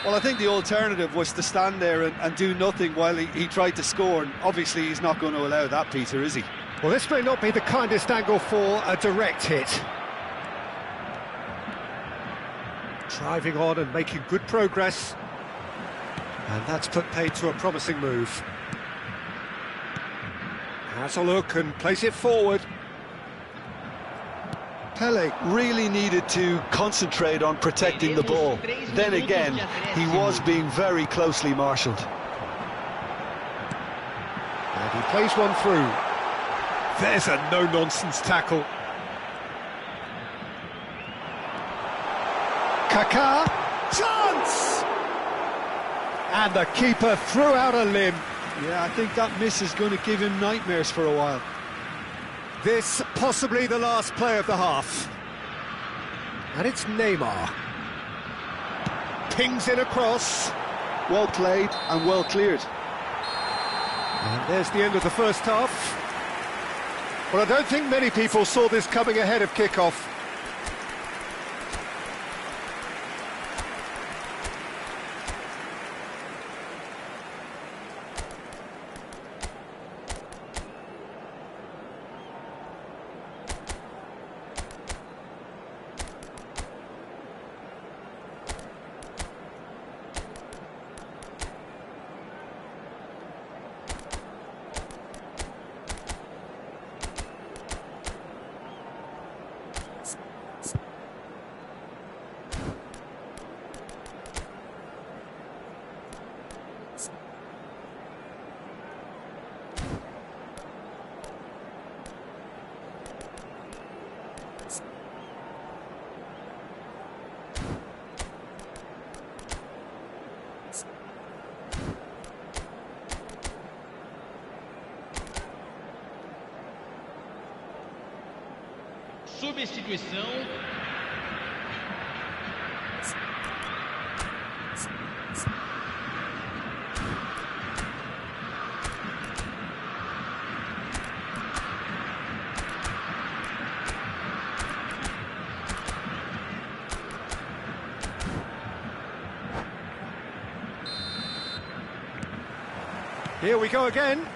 Well, I think the alternative was to stand there and do nothing while he tried to score, and obviously he's not going to allow that, Peter, is he? Well, this may not be the kindest angle for a direct hit. Driving on and making good progress. And that's put paid to a promising move. Has a look and plays it forward. Pele really needed to concentrate on protecting the ball. Then again, he was being very closely marshalled. And he plays one through. There's a no-nonsense tackle. Kaká, chance! And the keeper threw out a limb. Yeah, I think that miss is going to give him nightmares for a while. This possibly the last play of the half. And it's Neymar. Pings in across. Well played and well cleared. And there's the end of the first half. Well, I don't think many people saw this coming ahead of kick-off. Substituição. Here we go again.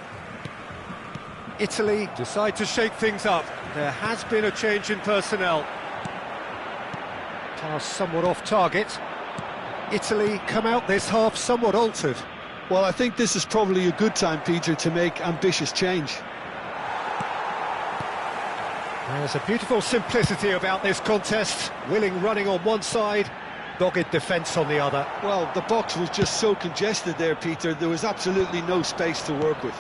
Italy decide to shake things up. There has been a change in personnel. Pass somewhat off target. Italy come out this half somewhat altered. Well, I think this is probably a good time, Peter, to make ambitious change. There's a beautiful simplicity about this contest. Willing running on one side, Dogged defence on the other. Well, the box was just so congested there, Peter. There was absolutely no space to work with.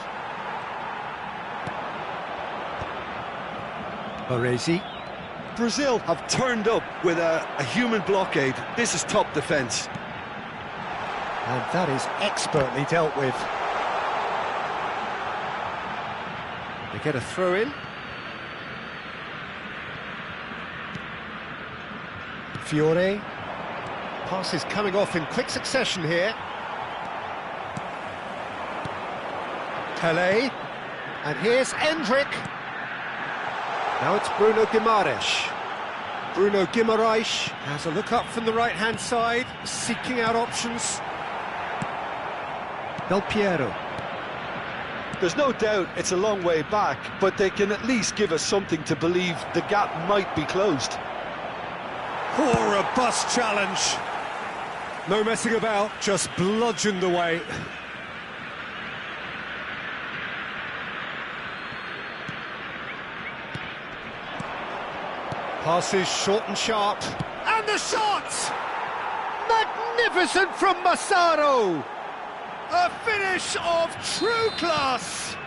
Baresi. Brazil have turned up with a human blockade. This is top defence. And that is expertly dealt with. They get a throw in. Fiore. Passes coming off in quick succession here. Pelé. And here's Endrick. Now it's Bruno Guimaraes. Bruno Guimaraes has a look up from the right-hand side, seeking out options. Del Piero. There's no doubt it's a long way back, but they can at least give us something to believe the gap might be closed. Oh, robust challenge. No messing about, just bludgeoned away. Passes short and sharp. And the shot! Magnificent from Massaro! A finish of true class!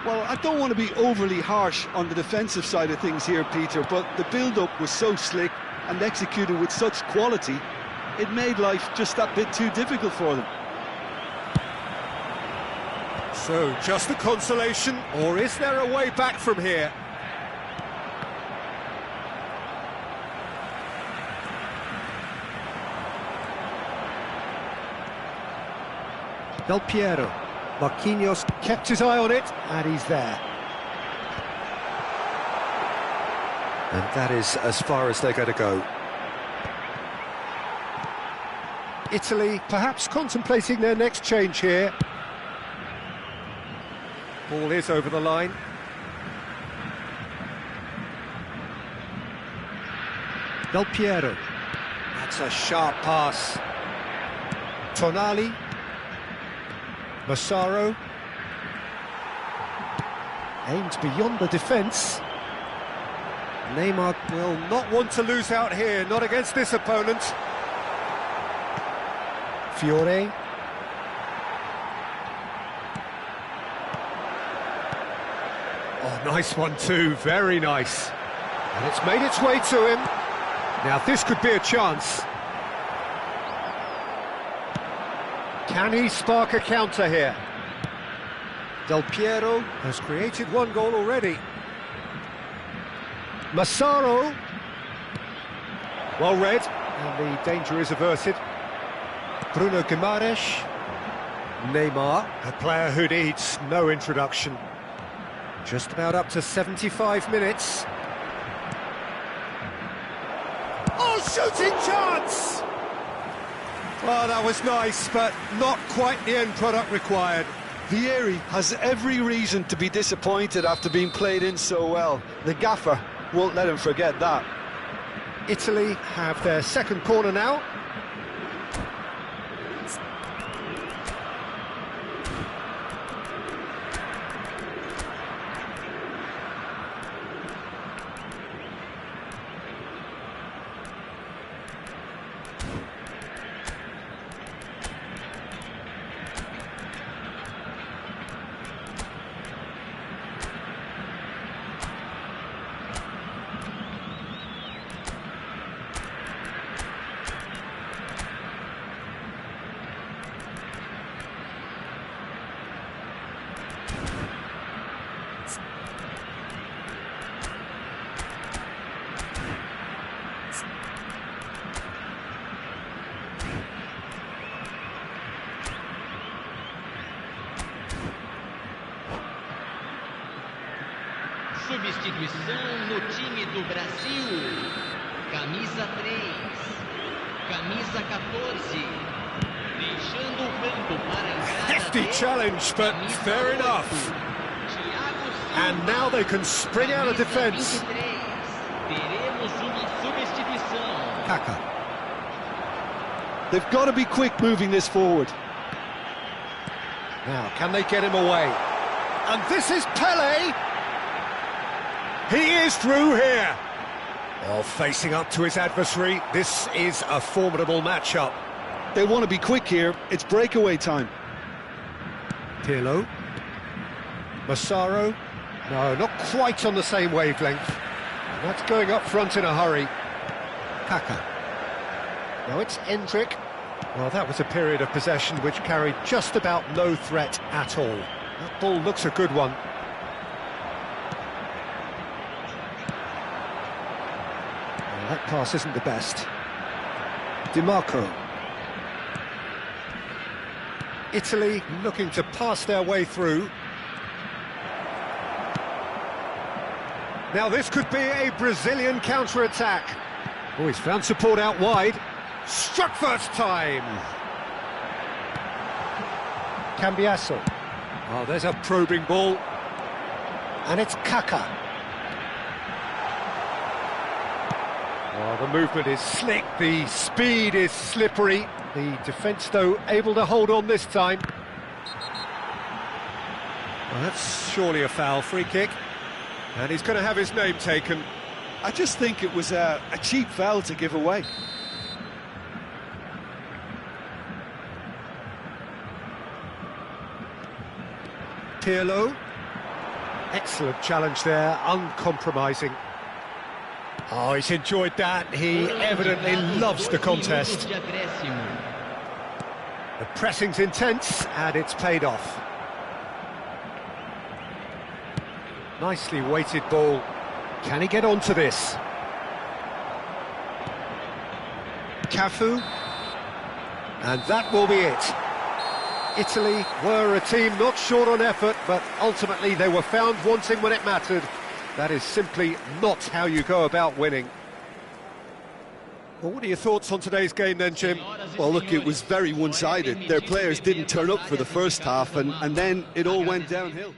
Well, I don't want to be overly harsh on the defensive side of things here, Peter, but the build-up was so slick and executed with such quality, it made life just that bit too difficult for them. So, just a consolation, or is there a way back from here? Del Piero. Marquinhos kept his eye on it, and he's there. And that is as far as they're going to go. Italy perhaps contemplating their next change here. Ball is over the line. Del Piero. That's a sharp pass. Tonali. Massaro. Aimed beyond the defence. Neymar will not want to lose out here, not against this opponent. Fiore. Oh, nice one too, very nice. And it's made its way to him. Now this could be a chance. Can he spark a counter here? Del Piero has created one goal already. Massaro. Well read, and the danger is averted. Bruno Guimaraes. Neymar, a player who needs no introduction. Just about up to 75 minutes. Oh, shooting chance! Oh, that was nice, but not quite the end product required. Vieri has every reason to be disappointed after being played in so well. The gaffer won't let him forget that. Italy have their second corner now. Substituição no time do Brasil. Camisa 3, camisa 14. Deixando o campo para a entrada. Hefty challenge, but fair enough. And now they can spring out of defence. Teremos uma substituição. Kaka. They've got to be quick moving this forward. Now, can they get him away? And this is Pelé. He is through here. Well, facing up to his adversary, this is a formidable matchup. They want to be quick here. It's breakaway time. Pirlo. Massaro. No, not quite on the same wavelength. And that's going up front in a hurry. Kaka. Now it's Endrick. Well, that was a period of possession which carried just about no threat at all. That ball looks a good one. Well, that pass isn't the best. DiMarco. Italy looking to pass their way through. Now this could be a Brazilian counter-attack. Oh, he's found support out wide. Struck first time. Cambiasso. Oh, there's a probing ball. And it's Kaka. Oh, the movement is slick, the speed is slippery. The defence, though, able to hold on this time. Well, that's surely a foul, free kick. And he's going to have his name taken. I just think it was a cheap foul to give away. Pirlo. Excellent challenge there, uncompromising. Oh, he's enjoyed that. He evidently loves the contest. The pressing's intense, and it's paid off. Nicely weighted ball. Can he get onto this? Cafu. And that will be it. Italy were a team not short on effort, but ultimately they were found wanting when it mattered. That is simply not how you go about winning. Well, what are your thoughts on today's game then, Jim? Well, look, it was very one-sided. Their players didn't turn up for the first half, and then it all went downhill.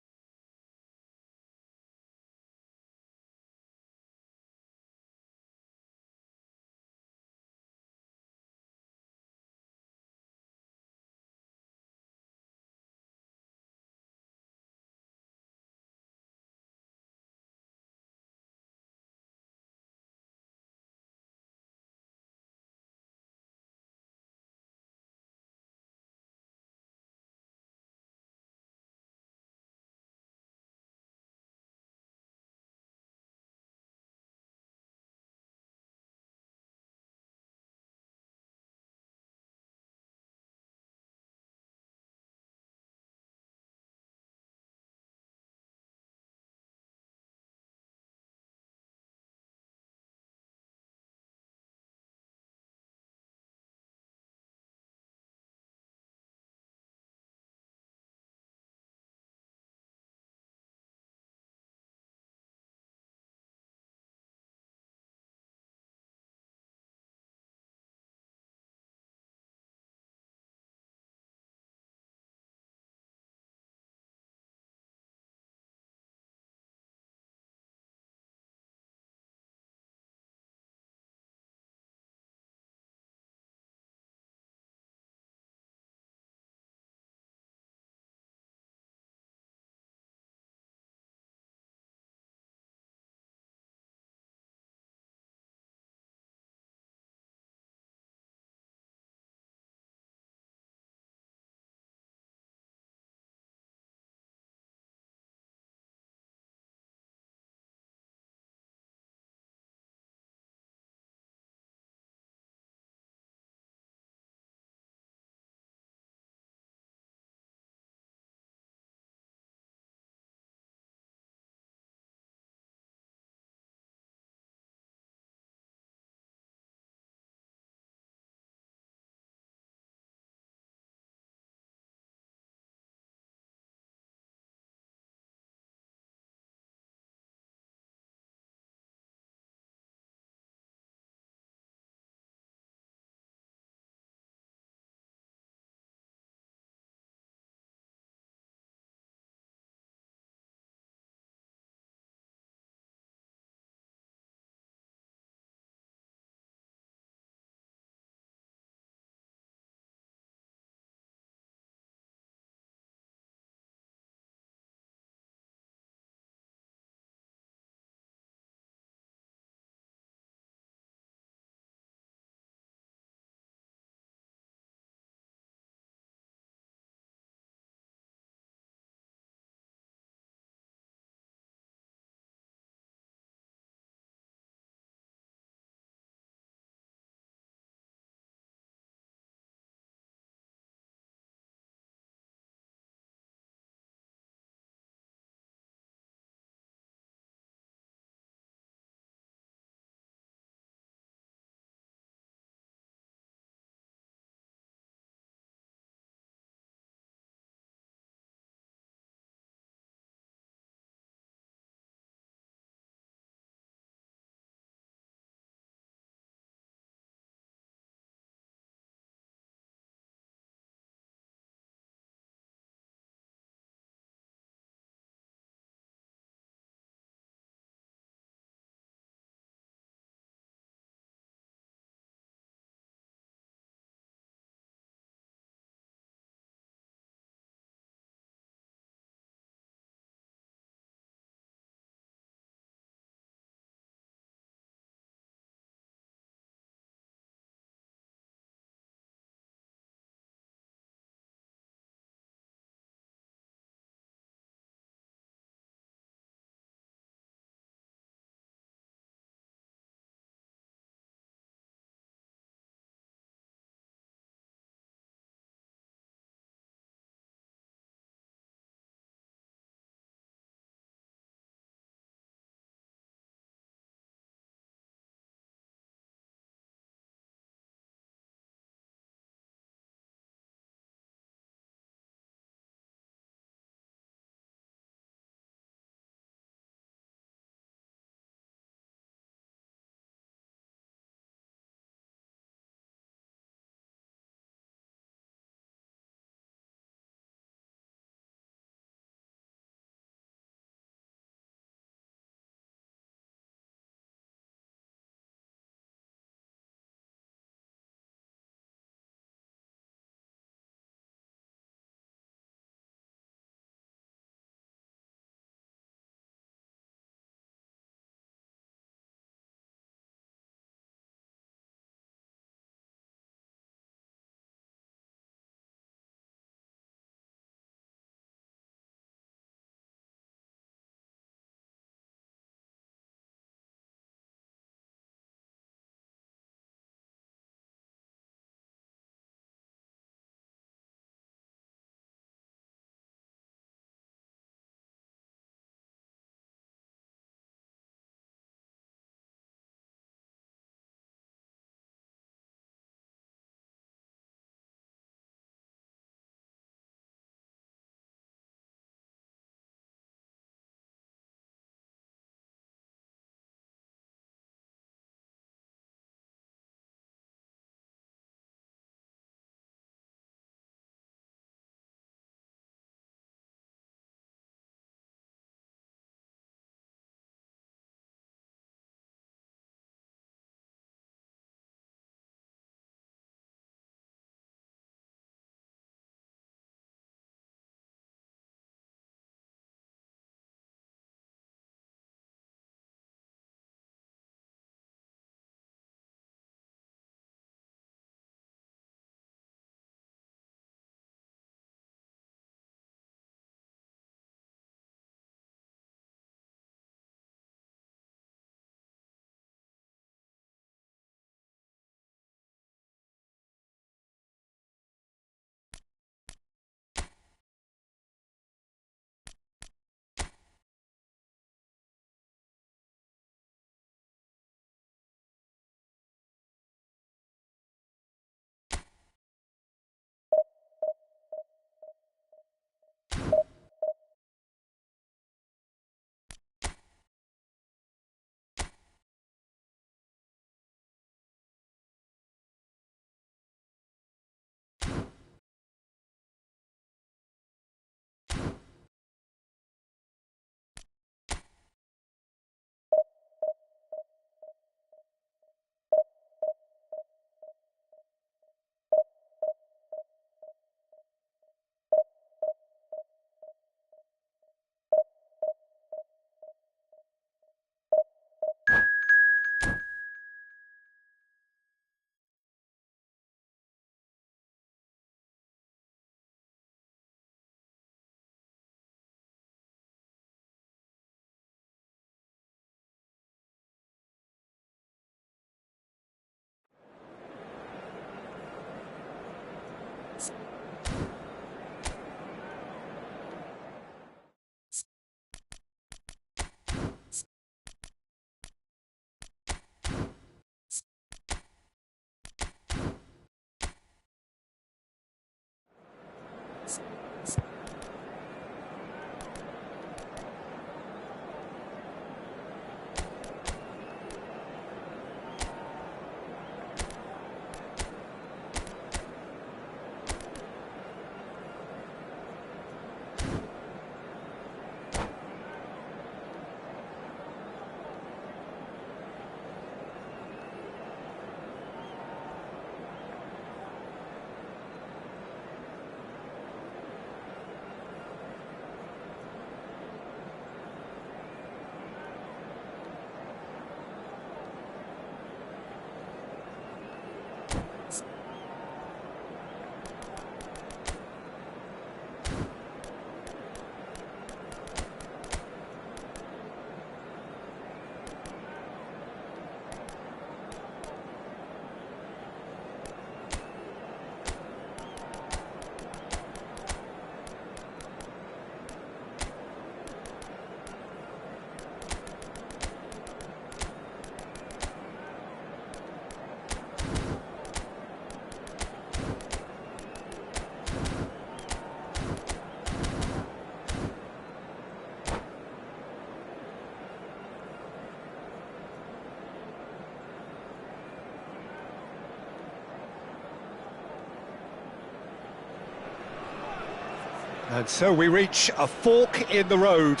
And so we reach a fork in the road.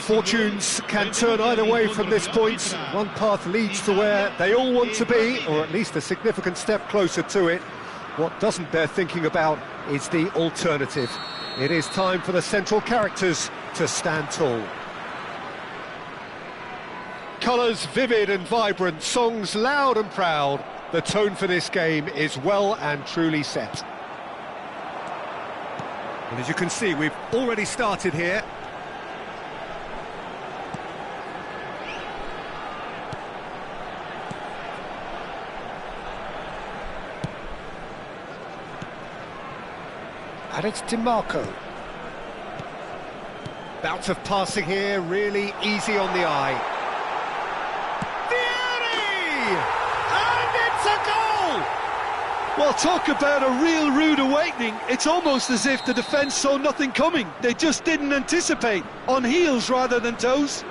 Fortunes can turn either way from this point. One path leads to where they all want to be, or at least a significant step closer to it. What doesn't bear thinking about is the alternative. It is time for the central characters to stand tall. Colours vivid and vibrant, songs loud and proud. The tone for this game is well and truly set. And as you can see, we've already started here. And it's DiMarco. Bout of passing here, really easy on the eye. And it's a goal! Well, talk about a real rude awakening. It's almost as if the defence saw nothing coming. They just didn't anticipate. On heels rather than toes.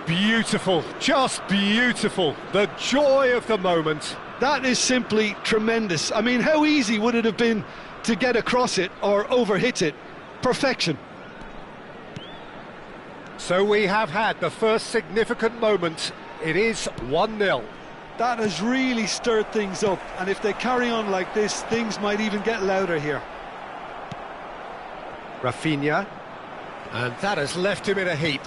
Beautiful, just beautiful. The joy of the moment. That is simply tremendous. I mean, how easy would it have been to get across it or overhit it? Perfection. So we have had the first significant moment. It is 1-0. That has really stirred things up, and if they carry on like this, things might even get louder here. Rafinha, and that has left him in a heap.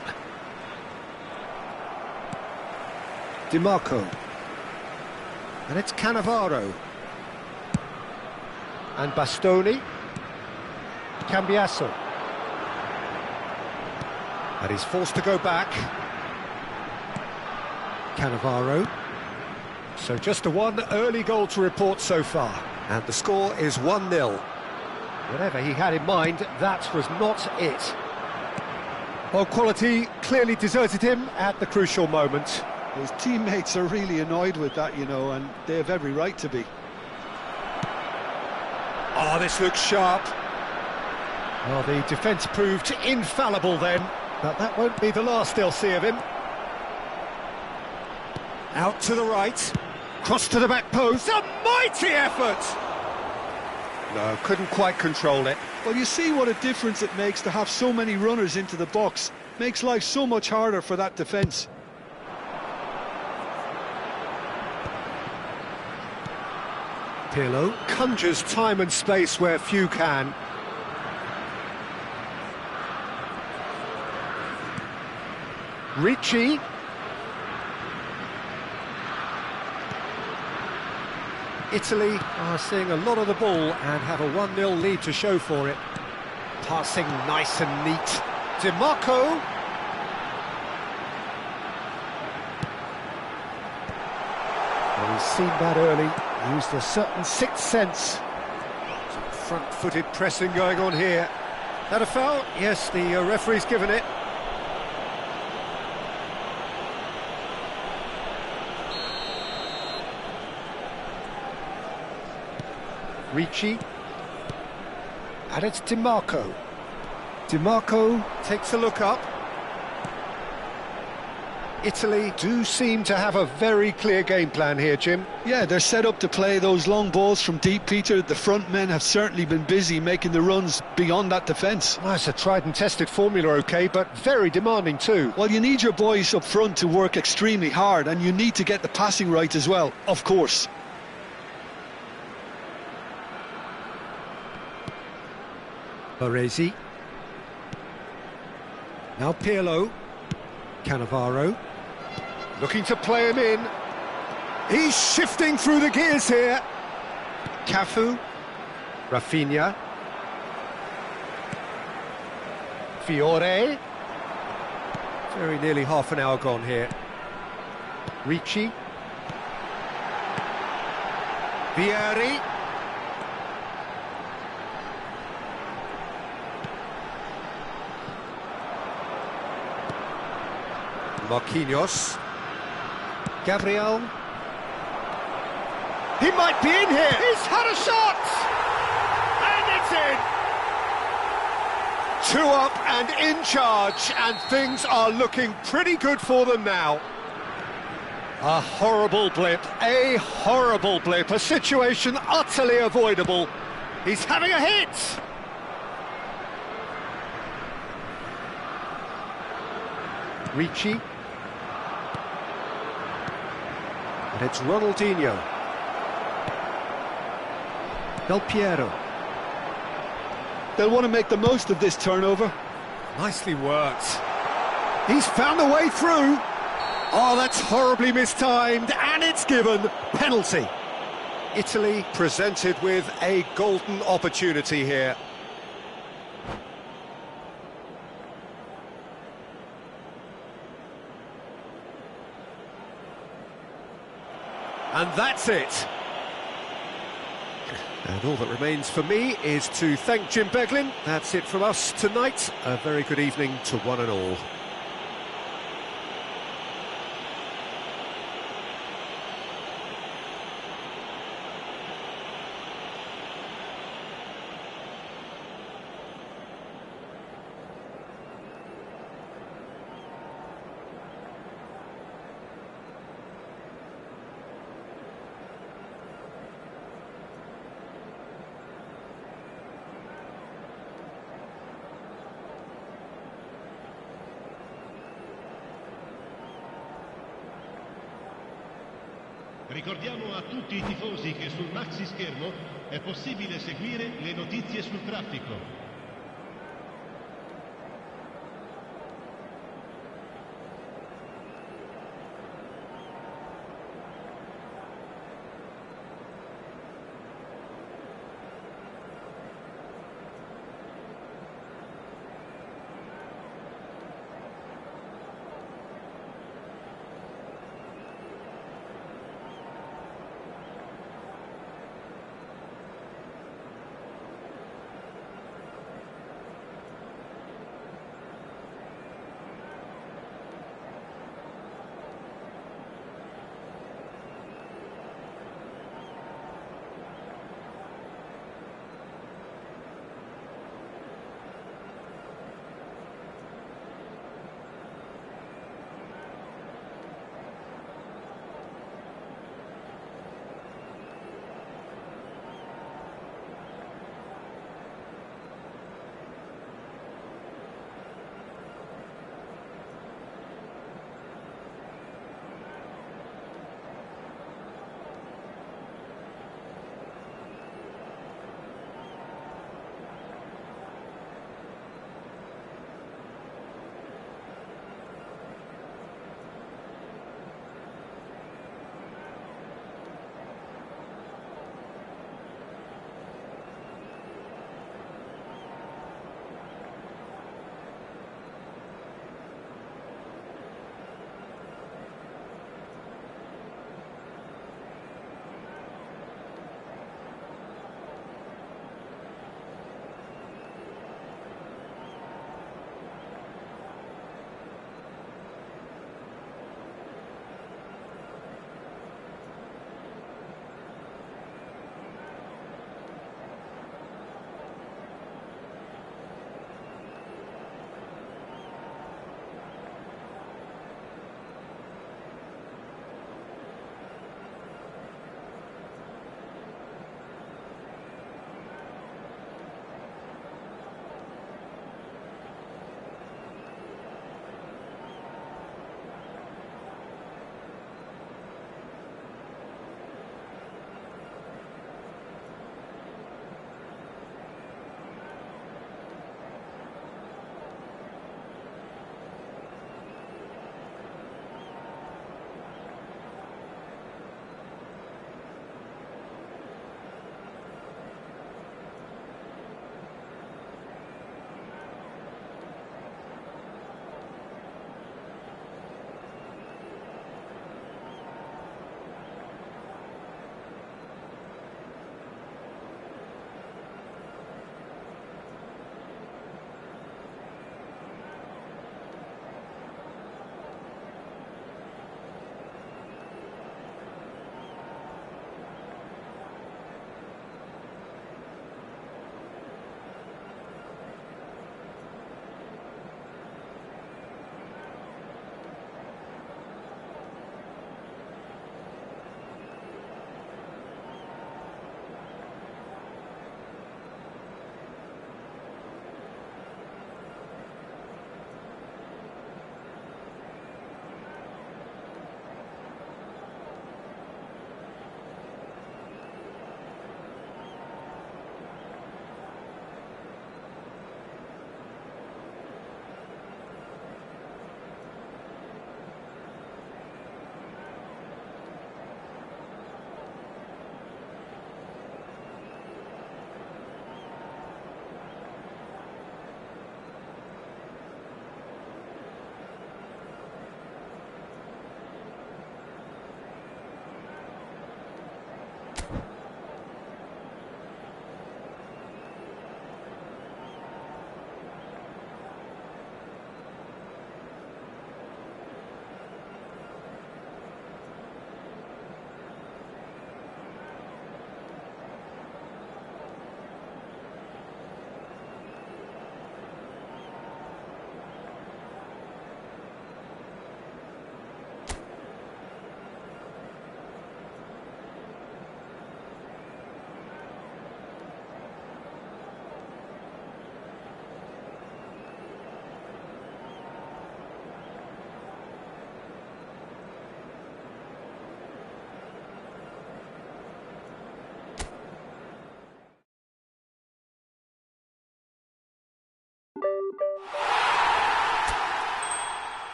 DiMarco, and it's Cannavaro, and Bastoni, Cambiasso, and he's forced to go back. Cannavaro. So just a one early goal to report so far, and the score is 1-0. Whatever he had in mind, that was not it. Well, quality clearly deserted him at the crucial moment. His teammates are really annoyed with that, you know, and they have every right to be. Oh, this looks sharp. Well, the defence proved infallible then, but that won't be the last they'll see of him. Out to the right, cross to the back post, a mighty effort! No, couldn't quite control it. Well, you see what a difference it makes to have so many runners into the box. Makes life so much harder for that defence. Pirlo conjures time and space where few can. Ricci. Italy are seeing a lot of the ball and have a 1-0 lead to show for it. Passing nice and neat. DiMarco. Well, he's seen that early, used a certain sixth sense. Front-footed pressing going on here. That a foul? Yes, the referee's given it. Ricci. And it's DiMarco. DiMarco takes a look up. Italy do seem to have a very clear game plan here, Jim. Yeah, they're set up to play those long balls from deep, Peter. The front men have certainly been busy making the runs beyond that defence. Well, it's a tried and tested formula, OK, but very demanding too. Well, you need your boys up front to work extremely hard, and you need to get the passing right as well, of course. Baresi. Now Pirlo. Cannavaro. Looking to play him in. He's shifting through the gears here. Cafu. Rafinha. Fiore. Very nearly half an hour gone here. Ricci. Vieri. Marquinhos. Gabriel. He might be in here. He's had a shot! And it's in! 2 up and in charge, and things are looking pretty good for them now. A horrible blip, a situation utterly avoidable. He's having a hit! Ricci. And it's Ronaldinho. Del Piero. They'll want to make the most of this turnover. Nicely worked. He's found a way through. Oh, that's horribly mistimed, and it's given. Penalty. Italy presented with a golden opportunity here. And that's it. And all that remains for me is to thank Jim Beglin. That's it from us tonight. A very good evening to one and all. Ricordiamo a tutti i tifosi che sul maxi schermo è possibile seguire le notizie sul traffico.